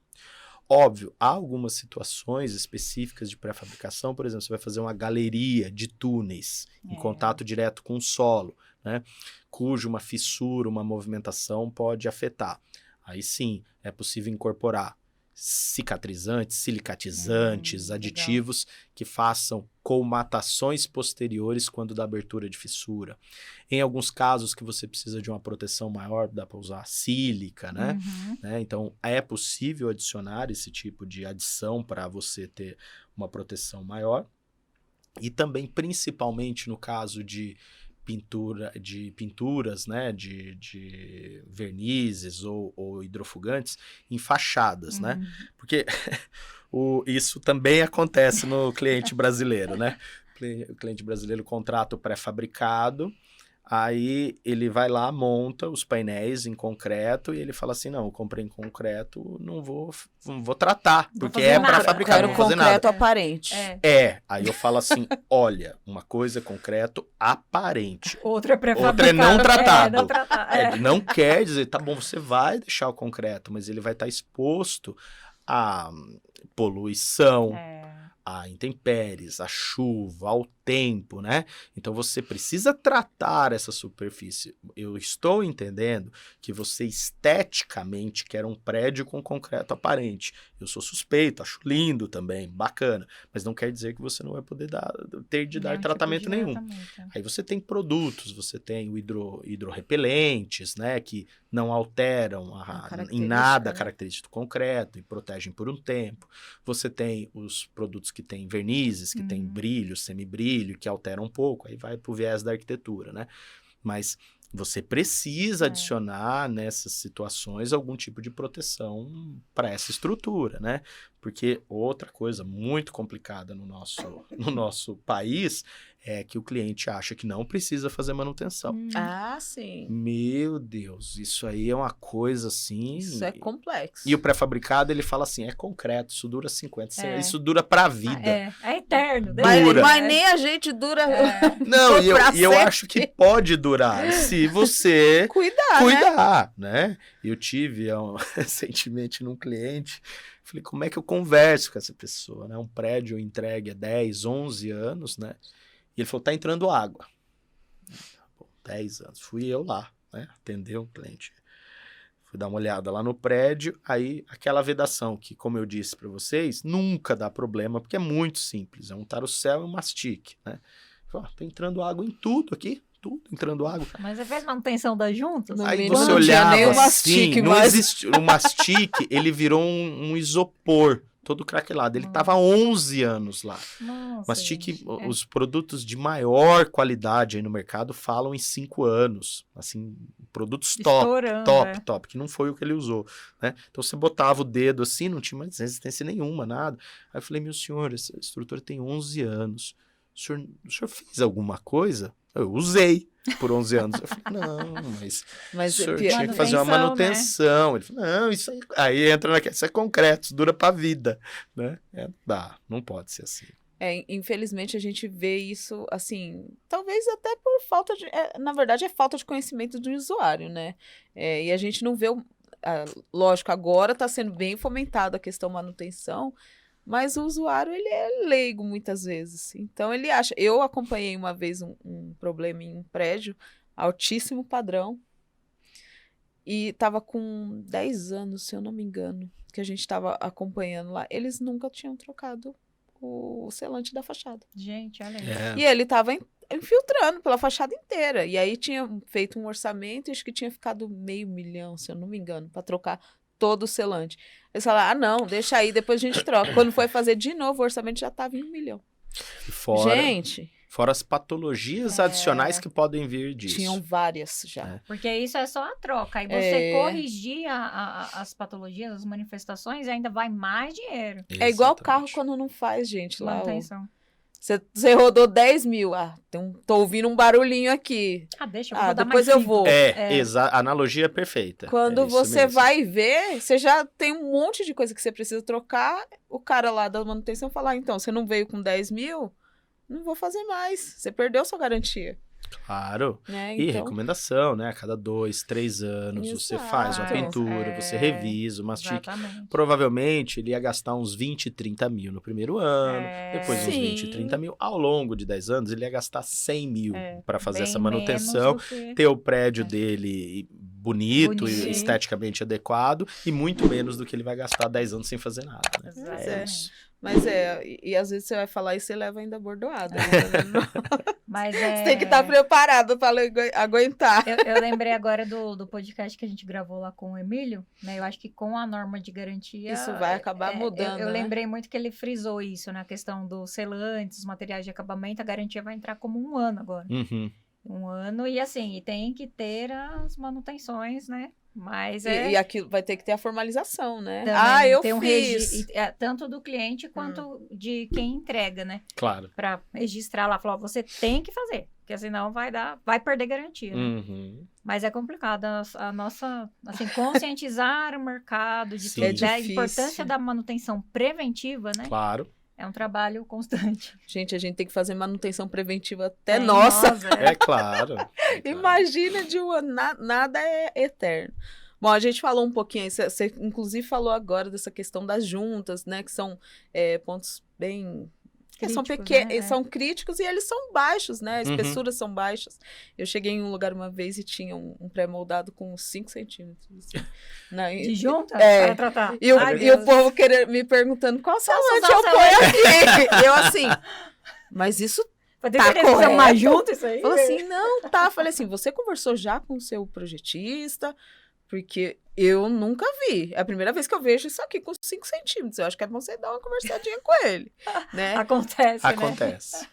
Óbvio, há algumas situações específicas de pré-fabricação, por exemplo, você vai fazer uma galeria de túneis em contato direto com o solo, né, cujo uma fissura, uma movimentação pode afetar. Aí sim, é possível incorporar cicatrizantes, silicatizantes, aditivos que façam colmatações posteriores quando da abertura de fissura. Em alguns casos que você precisa de uma proteção maior, dá para usar sílica, né? Então, é possível adicionar esse tipo de adição para você ter uma proteção maior. E também, principalmente no caso de pinturas, né, de vernizes ou hidrofugantes em fachadas, né? Porque isso também acontece no cliente brasileiro, né? O cliente brasileiro contrata o pré-fabricado, aí ele vai lá, monta os painéis em concreto e ele fala assim, não, eu comprei em concreto, não vou tratar, porque é para fabricar, não vou fazer nada. Concreto aparente. Aí eu falo assim, olha, uma coisa é concreto aparente, outra é pré-fabricado. outra é não tratado. Não tratar, Não quer dizer, tá bom, você vai deixar o concreto, mas ele vai estar exposto à poluição, a intempéries, a chuva, ao tempo, né? Então você precisa tratar essa superfície. Eu estou entendendo que você esteticamente quer um prédio com concreto aparente. Eu sou suspeito, acho lindo também, bacana, mas não quer dizer que você não vai poder dar tratamento nenhum. Aí você tem produtos, você tem o hidrorrepelentes, né, que não alteram em nada a característica do concreto e protegem por um tempo. Você tem os produtos que têm vernizes, que têm brilho, semibrilho, que alteram um pouco, aí vai para o viés da arquitetura, né? Mas você precisa adicionar nessas situações algum tipo de proteção para essa estrutura, né? Porque outra coisa muito complicada no nosso país é que o cliente acha que não precisa fazer manutenção. Sim. Meu Deus, isso aí é uma coisa assim... Isso é complexo. E o pré-fabricado, ele fala assim, é concreto, isso dura 50, 100 anos, isso dura pra vida. É eterno. Mas nem a gente dura... Não, e eu acho que pode durar, se você cuidar, né? Eu tive recentemente num cliente, falei, como é que eu converso com essa pessoa, né? Um prédio entregue há 10, 11 anos, né? E ele falou, tá entrando água. 10 anos. Fui eu lá, né? Atender o cliente. Fui dar uma olhada lá no prédio, aí aquela vedação que, como eu disse para vocês, nunca dá problema, porque é muito simples. É um tarucel e um mastique, né? Falei, tá entrando água em tudo aqui. Tudo entrando água. Mas você fez manutenção das juntas? Aí você olhava assim, não existe, o mastique, ele virou um isopor, todo craquelado. Ele estava há 11 anos lá. Nossa, Mastique, os produtos de maior qualidade aí no mercado falam em 5 anos. Assim, produtos top, que não foi o que ele usou, né? Então você botava o dedo assim, não tinha mais resistência nenhuma, nada. Aí eu falei, meu senhor, essa estrutura tem 11 anos. O senhor fez alguma coisa? Eu usei por 11 anos. Eu falei, não, mas o senhor tinha que fazer uma manutenção. Né? Ele falou, não, isso aí entra naquela, isso é concreto, isso dura pra vida, né? Não pode ser assim. Infelizmente a gente vê isso, assim, talvez até por falta de, na verdade é falta de conhecimento do usuário, né? E a gente não vê, lógico, agora está sendo bem fomentada a questão manutenção, mas o usuário, ele é leigo muitas vezes. Então, ele acha... Eu acompanhei uma vez um problema em um prédio, altíssimo padrão, e estava com 10 anos, se eu não me engano, que a gente estava acompanhando lá. Eles nunca tinham trocado o selante da fachada. Gente, olha isso. E ele estava infiltrando pela fachada inteira. E aí tinha feito um orçamento, acho que tinha ficado $500 mil, se eu não me engano, para trocar todo o selante. Eles falaram, não, deixa aí, depois a gente troca. Quando foi fazer de novo, o orçamento já estava em $1 milhão. Fora as patologias adicionais que podem vir disso. Tinham várias já. Porque isso é só a troca. Aí você corrigir as patologias, as manifestações, ainda vai mais dinheiro. Exatamente. É igual o carro quando não faz, gente. Manutenção. Você rodou 10 mil. Tô ouvindo um barulhinho aqui. Deixa eu vou dar depois mais eu vou. A analogia é perfeita. Quando você vai ver, você já tem um monte de coisa que você precisa trocar. O cara lá da manutenção fala, então, você não veio com 10 mil? Não vou fazer mais. Você perdeu sua garantia. Claro. Né? E então... recomendação, né? A cada 2, 3 anos, você faz uma pintura, você revisa, mastica. Provavelmente ele ia gastar uns 20, 30 mil no primeiro ano, depois uns 20, 30 mil. Ao longo de 10 anos, ele ia gastar 100 mil para fazer essa manutenção, ter o prédio dele bonito e esteticamente adequado, e muito menos do que ele vai gastar 10 anos sem fazer nada. Né? Mas e às vezes você vai falar e você leva ainda bordoada. Né? Mas você tem que estar preparado para aguentar. Eu lembrei agora do podcast que a gente gravou lá com o Emílio, né? Eu acho que com a norma de garantia... Isso vai acabar mudando, Eu lembrei muito que ele frisou isso, na questão dos selantes, os materiais de acabamento, a garantia vai entrar como 1 ano agora. Uhum. 1 ano, e assim, tem que ter as manutenções, né? Mas e aquilo vai ter que ter a formalização, né? Também, eu fiz. Tanto do cliente quanto de quem entrega, né? Claro. Para registrar lá, falar, você tem que fazer, porque senão vai perder garantia. Né? Uhum. Mas é complicado a nossa, assim, conscientizar o mercado de tudo, da importância da manutenção preventiva, né? Claro. É um trabalho constante. Gente, a gente tem que fazer manutenção preventiva até nossa. É claro. Imagina, nada é eterno. Bom, a gente falou um pouquinho, você inclusive falou agora dessa questão das juntas, né? Que são pontos bem... são pequenos, né? São críticos e eles são baixos, né? As espessuras são baixas. Eu cheguei em um lugar uma vez e tinha um pré-moldado com 5 centímetros. Assim, de junta? Para tratar. E o povo me perguntando, qual selante eu ponho aqui? Eu assim, mas isso tá correto? Mais junto isso aí? Falei assim, não, tá. Falei assim, você conversou já com o seu projetista? Porque eu nunca vi. É a primeira vez que eu vejo isso aqui com 5 centímetros. Eu acho que é bom você dar uma conversadinha com ele. Né? Acontece. Acontece.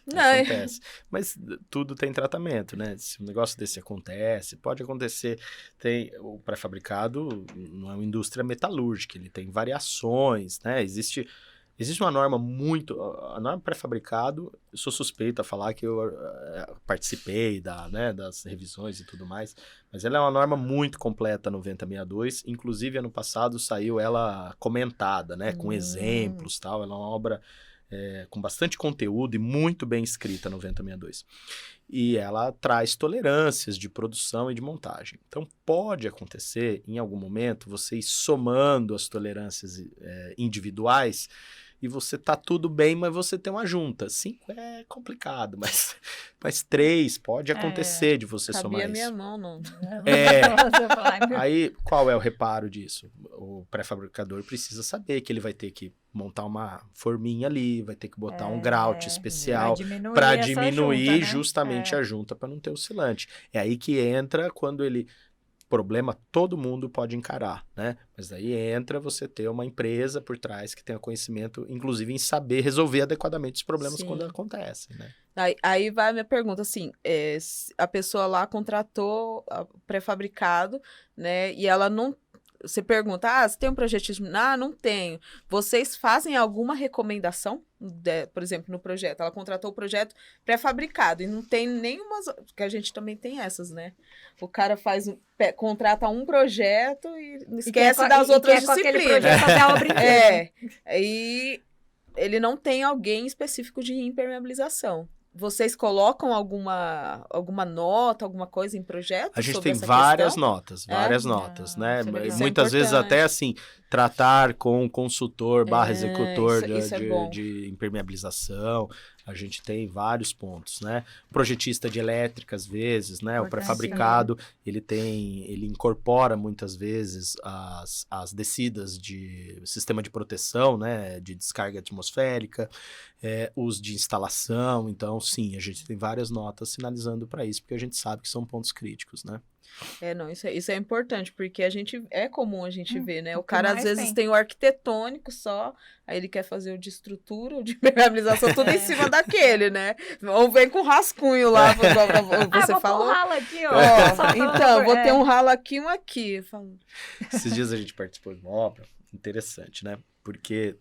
Mas tudo tem tratamento, né? Se um negócio desse acontece, pode acontecer. O pré-fabricado não é uma indústria metalúrgica, ele tem variações, né? Existe uma norma a norma pré-fabricado, eu sou suspeito a falar que eu participei das revisões e tudo mais, mas ela é uma norma muito completa, 9062, inclusive ano passado saiu ela comentada, né, com exemplos e tal, ela é uma obra com bastante conteúdo e muito bem escrita, 9062. E ela traz tolerâncias de produção e de montagem. Então, pode acontecer, em algum momento, você ir somando as tolerâncias individuais, e você tá tudo bem, mas você tem uma junta. 5 é complicado, mas 3 pode acontecer de você somar isso. Minha mão, não. Aí, qual é o reparo disso? O pré-fabricador precisa saber que ele vai ter que montar uma forminha ali, vai ter que botar um grout especial para diminuir junta, né? Justamente a junta para não ter oscilante. É aí que entra quando ele... Problema todo mundo pode encarar, né? Mas daí entra você ter uma empresa por trás que tenha conhecimento, inclusive em saber resolver adequadamente os problemas quando acontecem, né? Aí vai a minha pergunta, assim, a pessoa lá contratou pré-fabricado, né? E ela não você pergunta, você tem um projetismo? Não tenho. Vocês fazem alguma recomendação? Por exemplo, no projeto, ela contratou o projeto pré-fabricado e não tem nenhuma, porque a gente também tem essas, né? O cara contrata um projeto e esquece das outras disciplinas. A obra inteira. E ele não tem alguém específico de impermeabilização. Vocês colocam alguma nota, alguma coisa em projeto? A gente tem várias notas, né? Muitas vezes até assim, tratar com um consultor / executor de impermeabilização. A gente tem vários pontos, né? Projetista de elétrica, às vezes, né? O pré-fabricado, ele incorpora muitas vezes as descidas de sistema de proteção, né? De descarga atmosférica, os de instalação. Então, sim, a gente tem várias notas sinalizando para isso, porque a gente sabe que são pontos críticos, né? Isso é importante, porque é comum a gente ver, né? O cara, às vezes, tem o arquitetônico só, aí ele quer fazer o de estrutura, o de impermeabilização, tudo em cima daquele, né? Ou vem com rascunho lá, você falou. Vou ter um ralo aqui, ó. Então, vou ter um ralo aqui, um aqui. Esses dias a gente participou de uma obra interessante, né? Porque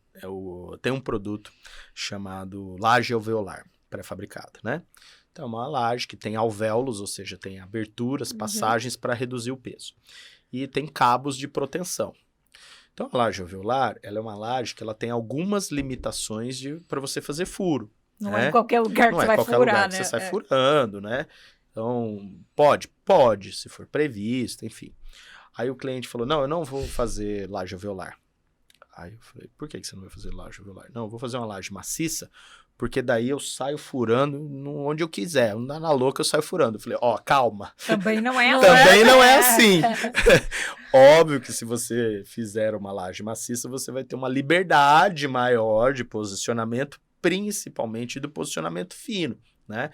tem um produto chamado laje alveolar, pré-fabricada, né? Então, é uma laje que tem alvéolos, ou seja, tem aberturas, passagens para reduzir o peso. E tem cabos de proteção. Então, a laje alveolar, ela é uma laje que ela tem algumas limitações para você fazer furo. Não é em qualquer lugar que você vai furar, né? Você sai furando, né? Então, pode, se for previsto, enfim. Aí o cliente falou, não, eu não vou fazer laje alveolar. Aí eu falei, por que você não vai fazer laje alveolar? Não, eu vou fazer uma laje maciça, porque daí eu saio furando onde eu quiser. Na louca eu saio furando. Eu falei, calma. Também não é assim. Também não é assim. Óbvio que se você fizer uma laje maciça, você vai ter uma liberdade maior de posicionamento, principalmente do posicionamento fino, né?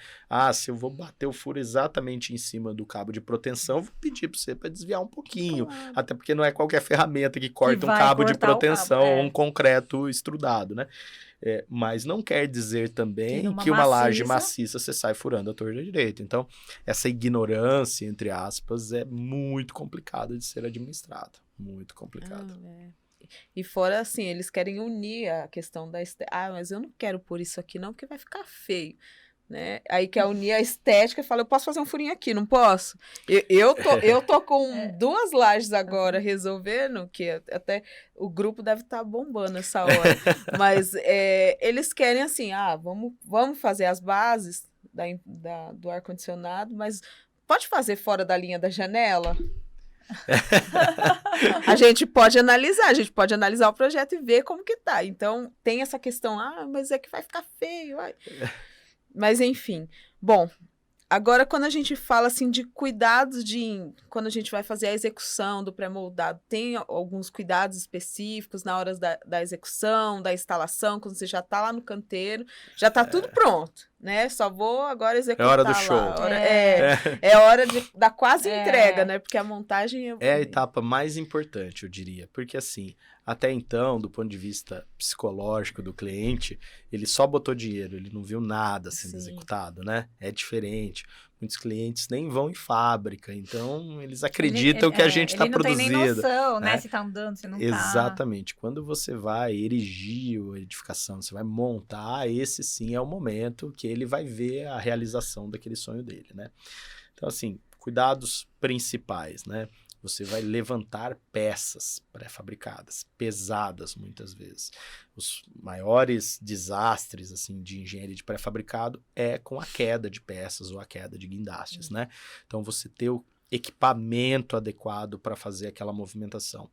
Se eu vou bater o furo exatamente em cima do cabo de proteção, eu vou pedir para você para desviar um pouquinho. Claro. Até porque não é qualquer ferramenta que corta um cabo de proteção ou um concreto estrudado, né? Mas não quer dizer também que uma laje maciça você sai furando a torta direita. Então, essa ignorância, entre aspas, é muito complicada de ser administrada. Muito complicada. E fora, assim, eles querem unir a questão da estética. Mas eu não quero pôr isso aqui não, porque vai ficar feio. Né? Aí quer unir a estética e fala, eu posso fazer um furinho aqui, não posso? Eu tô com 2 lajes agora resolvendo, que até o grupo deve estar bombando essa hora, mas eles querem assim, vamos fazer as bases do ar-condicionado, mas pode fazer fora da linha da janela? A gente pode analisar o projeto e ver como que tá. Então tem essa questão, mas é que vai ficar feio, Mas, enfim. Bom, agora quando a gente fala, assim, de cuidados quando a gente vai fazer a execução do pré-moldado, tem alguns cuidados específicos na hora da execução, da instalação, quando você já está lá no canteiro, já está tudo pronto, né? Só vou agora executar. É hora do show. É hora da quase entrega, né? Porque a montagem... É a etapa mais importante, eu diria. Porque, assim, até então, do ponto de vista psicológico do cliente, ele só botou dinheiro, ele não viu nada sendo executado, né? É diferente. Muitos clientes nem vão em fábrica, então eles acreditam que a gente está produzindo. Ele não tem nem noção, né? Se está andando, se não está. Exatamente. Quando você vai erigir a edificação, você vai montar, esse sim é o momento que ele vai ver a realização daquele sonho dele, né? Então, assim, cuidados principais, né? Você vai levantar peças pré-fabricadas, pesadas muitas vezes. Os maiores desastres assim, de engenharia de pré-fabricado é com a queda de peças ou a queda de guindastes, né? Então, você ter o equipamento adequado para fazer aquela movimentação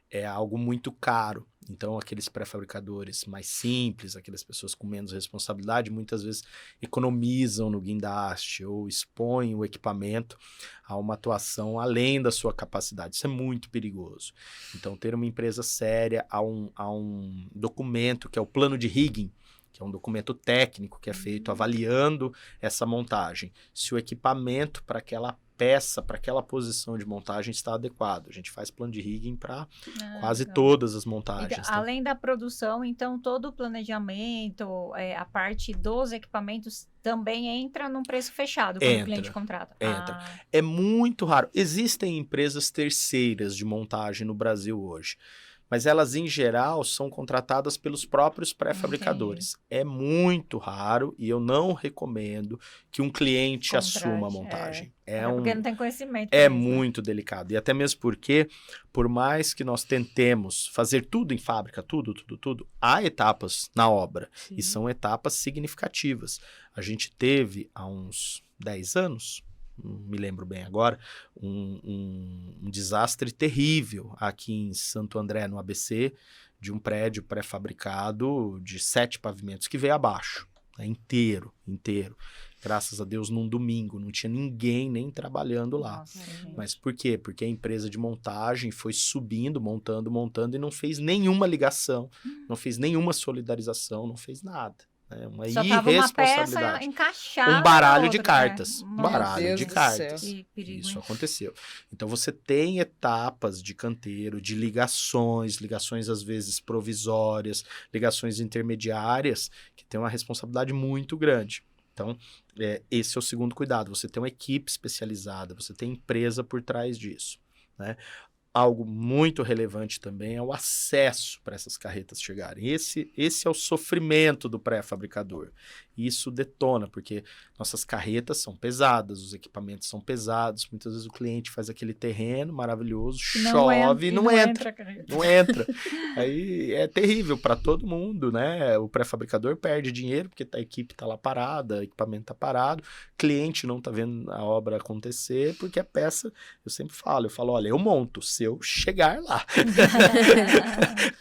é algo muito caro. Então, aqueles pré-fabricadores mais simples, aquelas pessoas com menos responsabilidade, muitas vezes economizam no guindaste ou expõem o equipamento a uma atuação além da sua capacidade. Isso é muito perigoso. Então, ter uma empresa séria, há um documento que é o plano de rigging, que é um documento técnico que é feito avaliando essa montagem. Se o equipamento para aquela peça para aquela posição de montagem está adequado. A gente faz plano de rigging para quase legal. todas as montagens. Então, além da produção, então, todo o planejamento, a parte dos equipamentos também entra num preço fechado quando o cliente contrata? Entra. É muito raro. Existem empresas terceiras de montagem no Brasil hoje, mas elas, em geral, são contratadas pelos próprios pré-fabricadores. É muito raro e eu não recomendo que um cliente assuma a montagem. Porque não tem conhecimento. É muito delicado. E até mesmo porque, por mais que nós tentemos fazer tudo em fábrica, tudo, há etapas na obra. Sim. E são etapas significativas. A gente teve, há uns 10 anos... não me lembro bem agora, um desastre terrível aqui em Santo André, no ABC, de um prédio pré-fabricado de 7 pavimentos que veio abaixo, né, inteiro. Graças a Deus, num domingo, não tinha ninguém nem trabalhando lá. Nossa, mas por quê? Porque a empresa de montagem foi subindo, montando, e não fez nenhuma ligação, não fez nenhuma solidarização, não fez nada. Uma só tava irresponsabilidade. Uma peça encaixada. Um baralho de cartas. Né? Um baralho de cartas. Que perigo, isso hein? aconteceu. Então você tem etapas de canteiro, de ligações às vezes provisórias, ligações intermediárias, que tem uma responsabilidade muito grande. Então, esse é o segundo cuidado. Você tem uma equipe especializada, você tem empresa por trás disso, né? Algo muito relevante também é o acesso para essas carretas chegarem. Esse é o sofrimento do pré-fabricador. Isso detona, porque nossas carretas são pesadas, os equipamentos são pesados, muitas vezes o cliente faz aquele terreno maravilhoso, chove e não entra. Não entra. Aí é terrível para todo mundo, né? O pré-fabricador perde dinheiro porque a equipe está lá parada, o equipamento está parado, o cliente não está vendo a obra acontecer, porque a peça, eu sempre falo, olha, eu monto, se eu chegar lá,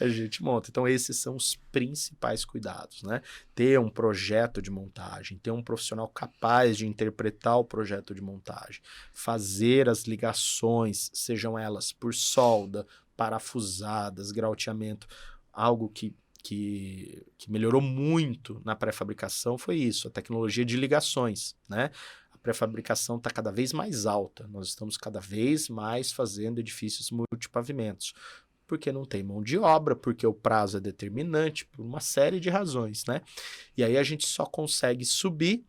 a gente monta. Então esses são os principais cuidados, né? Ter um projeto de montagem, ter um profissional capaz de interpretar o projeto de montagem, fazer as ligações, sejam elas por solda, parafusadas, grauteamento, algo que melhorou muito na pré-fabricação foi isso, a tecnologia de ligações, né? A pré-fabricação está cada vez mais alta, nós estamos cada vez mais fazendo edifícios multipavimentos, porque não tem mão de obra, porque o prazo é determinante, por uma série de razões, né? E aí a gente só consegue subir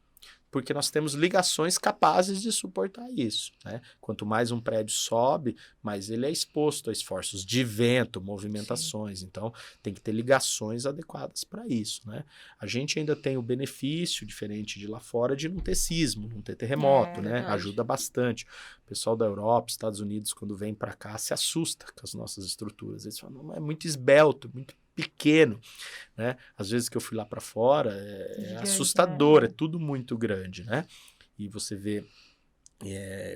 porque nós temos ligações capazes de suportar isso, né? Quanto mais um prédio sobe, mais ele é exposto a esforços de vento, movimentações. Sim. Então, tem que ter ligações adequadas para isso, né? A gente ainda tem o benefício, diferente de lá fora, de não ter sismo, não ter terremoto, né? Verdade. Ajuda bastante. O pessoal da Europa, Estados Unidos, quando vem para cá, se assusta com as nossas estruturas. Eles falam, não, é muito esbelto, muito pequeno, né? Às vezes que eu fui lá para fora, é assustador, é tudo muito grande, né? E você vê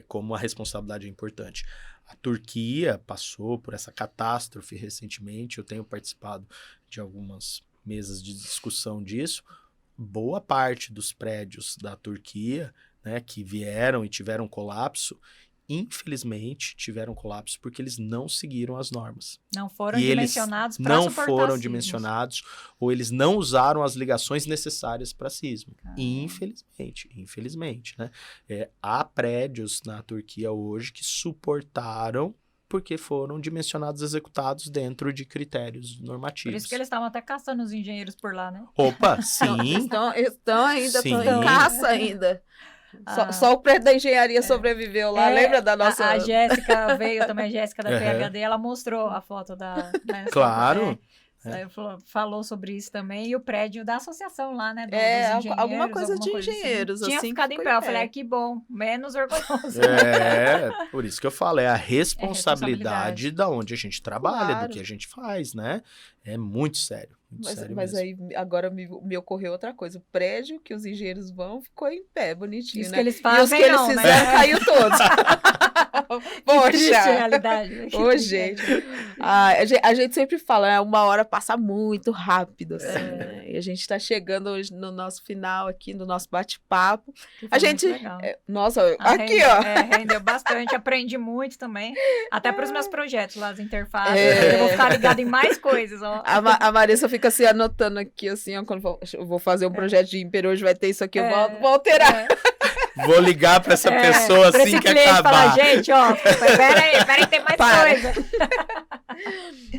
como a responsabilidade é importante. A Turquia passou por essa catástrofe recentemente, eu tenho participado de algumas mesas de discussão disso. Boa parte dos prédios da Turquia, né, que vieram e tiveram colapso, infelizmente, tiveram colapso porque eles não seguiram as normas. Não foram dimensionados para suportar não foram sismos. Dimensionados, ou eles não usaram as ligações necessárias para sismo. Infelizmente, né? Há prédios na Turquia hoje que suportaram porque foram dimensionados, executados dentro de critérios normativos. Por isso que eles estavam até caçando os engenheiros por lá, né? Opa, sim. Estão ainda, Sim. estão em caça ainda. Só o prédio da engenharia sobreviveu lá, lembra da nossa... A Jéssica veio também, a Jéssica da PhD, ela mostrou a foto da... Né, claro. Falou sobre isso também, e o prédio da associação lá, né? Dos alguma coisa de engenheiros. Assim. Tinha ficado em pé, eu falei, que bom, menos orgulhoso. Por isso que eu falo, é a responsabilidade da onde a gente trabalha, do que a gente faz, né? É muito sério. Mas aí agora me ocorreu outra coisa. O prédio que os engenheiros vão ficou em pé, bonitinho, isso né? que eles fazem, e os que eles fizeram caiu todos. Poxa! Triste realidade. Ô, gente. A gente sempre fala, uma hora passa muito rápido, assim, né? E a gente tá chegando hoje no nosso final aqui, no nosso bate-papo. A gente... nossa, aqui, ó. Rendeu bastante, aprendi muito também. Até para os meus projetos lá, as interfaces. Eu vou ficar ligada em mais coisas, ó. A Marissa fica assim, anotando aqui, assim, ó, quando eu vou fazer um projeto de Imper, hoje vai ter isso aqui, eu vou alterar. Vou ligar para essa pessoa pra assim esse que cliente acabar. falar, gente, ó, peraí, tem mais coisa.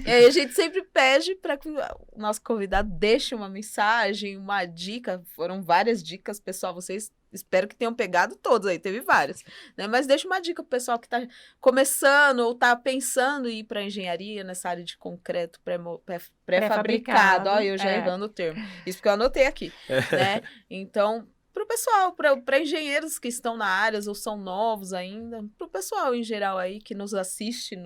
E aí a gente sempre pede para que o nosso convidado deixe uma mensagem, uma dica. Foram várias dicas, pessoal. Vocês espero que tenham pegado todas aí, teve várias. Né? Mas deixa uma dica pro pessoal que está começando ou está pensando em ir para engenharia nessa área de concreto pré-fabricado. Ó, eu já errando o termo. Isso porque eu anotei aqui. Né? Então, para o pessoal, para engenheiros que estão na área ou são novos ainda, para o pessoal em geral aí que nos assiste,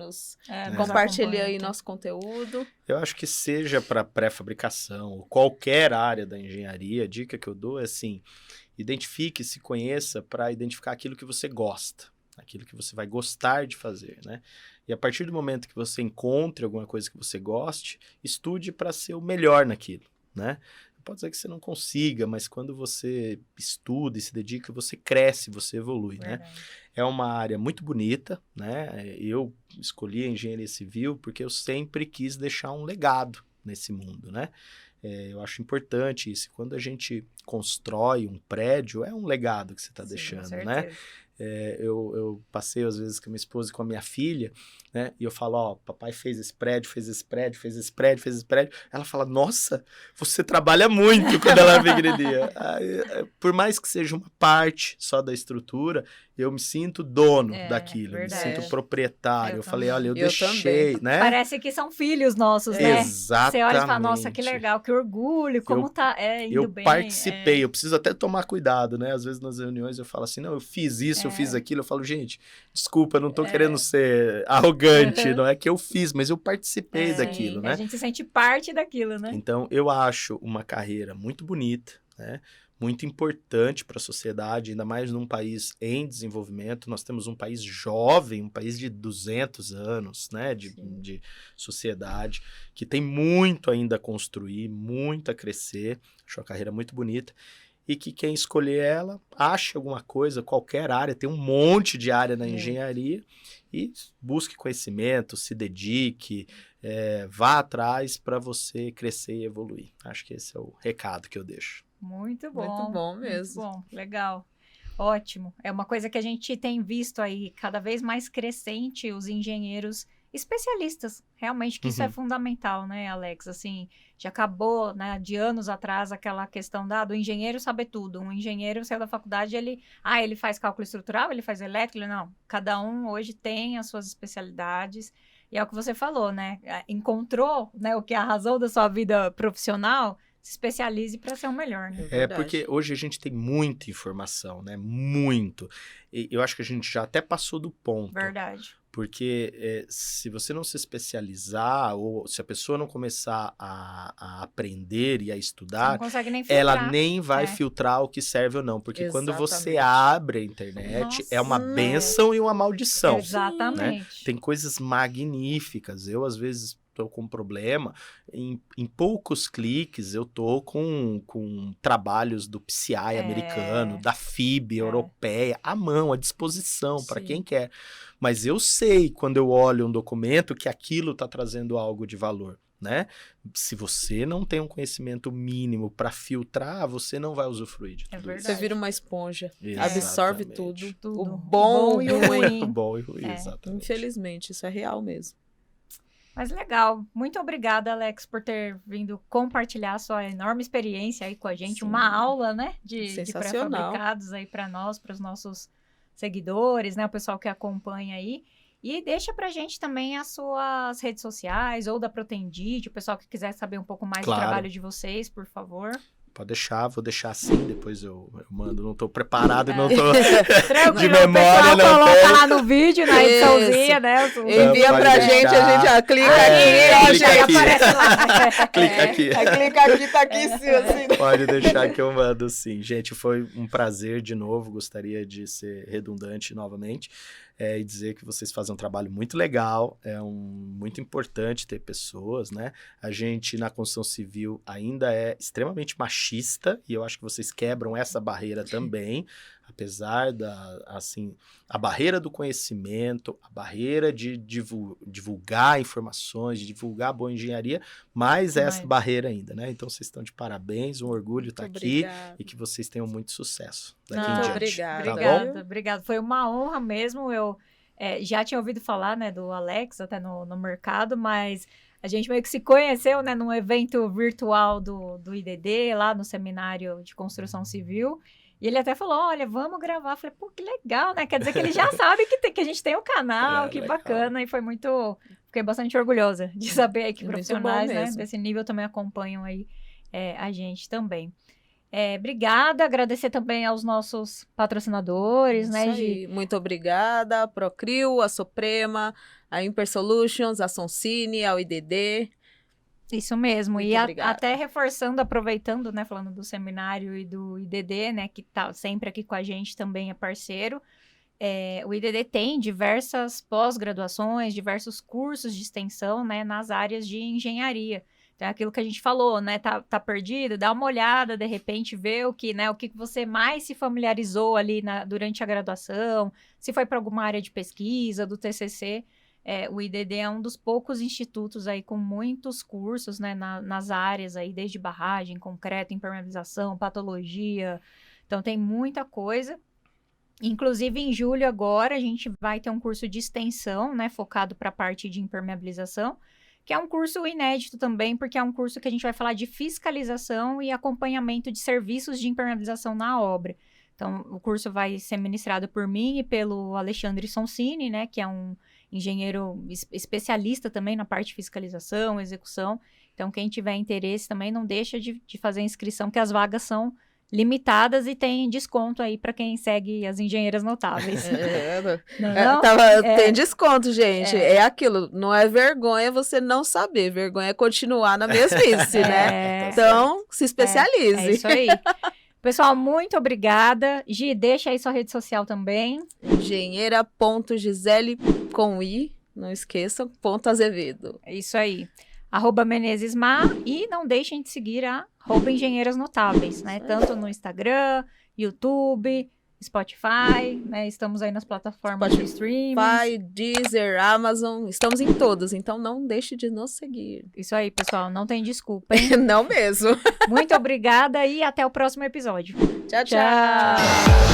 compartilha aí nosso conteúdo. Eu acho que seja para pré-fabricação ou qualquer área da engenharia, a dica que eu dou é assim, identifique, se conheça para identificar aquilo que você gosta, aquilo que você vai gostar de fazer, né? E a partir do momento que você encontre alguma coisa que você goste, estude para ser o melhor naquilo, né? Pode ser que você não consiga, mas quando você estuda e se dedica, você cresce, você evolui, né? É uma área muito bonita, né? Eu escolhi a engenharia civil porque eu sempre quis deixar um legado nesse mundo, né? Eu acho importante isso. Quando a gente constrói um prédio, é um legado que você está deixando, né? Eu passei às vezes com a minha esposa e com a minha filha, né? E eu falo, ó, papai fez esse prédio, fez esse prédio, fez esse prédio, fez esse prédio. Ela fala, nossa, você trabalha muito quando ela é pequenininha. Por mais que seja uma parte só da estrutura, eu me sinto dono daquilo, eu me sinto proprietário. Eu falei, olha, eu deixei, também. né? Parece que são filhos nossos, né? Exatamente. Você olha e fala, nossa, que legal, que orgulho, como tá indo bem. Eu participei, eu preciso até tomar cuidado, né? Às vezes nas reuniões eu falo assim, não, eu fiz isso, eu fiz aquilo. Eu falo, gente, desculpa, eu não tô querendo ser arrogante, não é que eu fiz, mas eu participei daquilo, né? A gente se sente parte daquilo, né? Então, eu acho uma carreira muito bonita, né? Muito importante para a sociedade, ainda mais num país em desenvolvimento. Nós temos um país jovem, um país de 200 anos, né, de sociedade, que tem muito ainda a construir, muito a crescer. Acho uma carreira muito bonita. E que quem escolher ela, ache alguma coisa, qualquer área, tem um monte de área na engenharia, e busque conhecimento, se dedique, vá atrás para você crescer e evoluir. Acho que esse é o recado que eu deixo. Muito bom. Muito bom mesmo. Muito bom, legal. Ótimo. É uma coisa que a gente tem visto aí cada vez mais crescente, os engenheiros especialistas, realmente, que isso é fundamental, né, Alex? Assim, já acabou, né, de anos atrás, aquela questão do engenheiro saber tudo. Um engenheiro saiu da faculdade, ele faz cálculo estrutural, ele faz elétrico, não. Cada um hoje tem as suas especialidades, e é o que você falou, né? Encontrou, né, o que é a razão da sua vida profissional, se especialize para ser o melhor, né? Porque hoje a gente tem muita informação, né? Muito. E eu acho que a gente já até passou do ponto. Verdade. Porque se você não se especializar, ou se a pessoa não começar a aprender e a estudar, não consegue nem filtrar. Ela nem vai filtrar o que serve ou não. Porque quando você abre a internet, é uma bênção e uma maldição. Exatamente. Né? Tem coisas magníficas. Eu, às vezes, estou com um problema, em poucos cliques eu estou com trabalhos do PCI americano, da FIB europeia, à mão, à disposição, para quem quer. Mas eu sei, quando eu olho um documento, que aquilo está trazendo algo de valor, né? Se você não tem um conhecimento mínimo para filtrar, você não vai usufruir de tudo isso. Você vira uma esponja, Exatamente. absorve tudo. O bom e o ruim. O bom e o ruim, exatamente. Infelizmente, isso é real mesmo. Mas legal. Muito obrigada, Alex, por ter vindo compartilhar a sua enorme experiência aí com a gente. Sim. Uma aula, né, de pré-fabricados aí para nós, para os nossos seguidores, né, o pessoal que acompanha aí. E deixa pra gente também as suas redes sociais ou da Protendit, o pessoal que quiser saber um pouco mais do trabalho de vocês, por favor. Pode deixar, vou deixar assim, depois eu mando, não tô preparado e não tô de memória, não coloca lá no vídeo, na ediçãozinha, né? Envia pra gente, a gente clica aqui, já aparece lá. Clica aqui. Clica aqui, tá aqui sim, assim. Pode deixar que eu mando sim. Gente, foi um prazer de novo, gostaria de ser redundante novamente. E dizer que vocês fazem um trabalho muito legal, muito importante ter pessoas, né? A gente, na construção civil, ainda é extremamente machista, e eu acho que vocês quebram essa barreira também. Apesar a barreira do conhecimento, a barreira de divulgar informações, de divulgar boa engenharia, mais essa barreira ainda, né? Então, vocês estão de parabéns, um orgulho estar aqui e que vocês tenham muito sucesso daqui em diante. Obrigada. Obrigada. Foi uma honra mesmo. Eu já tinha ouvido falar, né, do Alex até no mercado, mas a gente meio que se conheceu, né, num evento virtual do IDD, lá no Seminário de Construção Civil. E ele até falou, olha, vamos gravar. Eu falei, pô, que legal, né? Quer dizer que ele já sabe que a gente tem um canal, que legal. Bacana. E foi muito... Fiquei bastante orgulhosa de saber aí que profissionais, né, desse nível também acompanham aí a gente também. Obrigada, agradecer também aos nossos patrocinadores, né, Gi? Muito obrigada, a Procrio, a Suprema, a Imper Solutions, a Soncine, ao IDD. Isso mesmo, muito e até reforçando, aproveitando, né, falando do seminário e do IDD, né, que tá sempre aqui com a gente, também é parceiro, o IDD tem diversas pós-graduações, diversos cursos de extensão, né, nas áreas de engenharia. Então, é aquilo que a gente falou, né, tá perdido, dá uma olhada, de repente, vê o que você mais se familiarizou ali durante a graduação, se foi para alguma área de pesquisa, do TCC. O IDD é um dos poucos institutos aí com muitos cursos, né, nas áreas aí, desde barragem, concreto, impermeabilização, patologia. Então, tem muita coisa. Inclusive, em julho agora, a gente vai ter um curso de extensão, né, focado para a parte de impermeabilização, que é um curso inédito também, porque é um curso que a gente vai falar de fiscalização e acompanhamento de serviços de impermeabilização na obra. Então, o curso vai ser ministrado por mim e pelo Alexandre Soncini, né, que é um engenheiro especialista também na parte de fiscalização, execução. Então, quem tiver interesse também não deixa de fazer a inscrição, que as vagas são limitadas e tem desconto aí para quem segue as engenheiras notáveis. Tem desconto, gente. É aquilo, não é vergonha você não saber, vergonha é continuar na mesmice, né? Então, se especialize. É isso aí. Pessoal, muito obrigada. Gi, deixa aí sua rede social também. Engenheira.gisele com I, não esqueçam, _Azevedo. É isso aí. @menezesmar e não deixem de seguir a @engenheiras notáveis, né? Tanto no Instagram, YouTube, Spotify, né? Estamos aí nas plataformas de streaming. Spotify, Deezer, Amazon, estamos em todos, então não deixe de nos seguir. Isso aí, pessoal, não tem desculpa, hein? Não mesmo. Muito obrigada e até o próximo episódio. Tchau, tchau.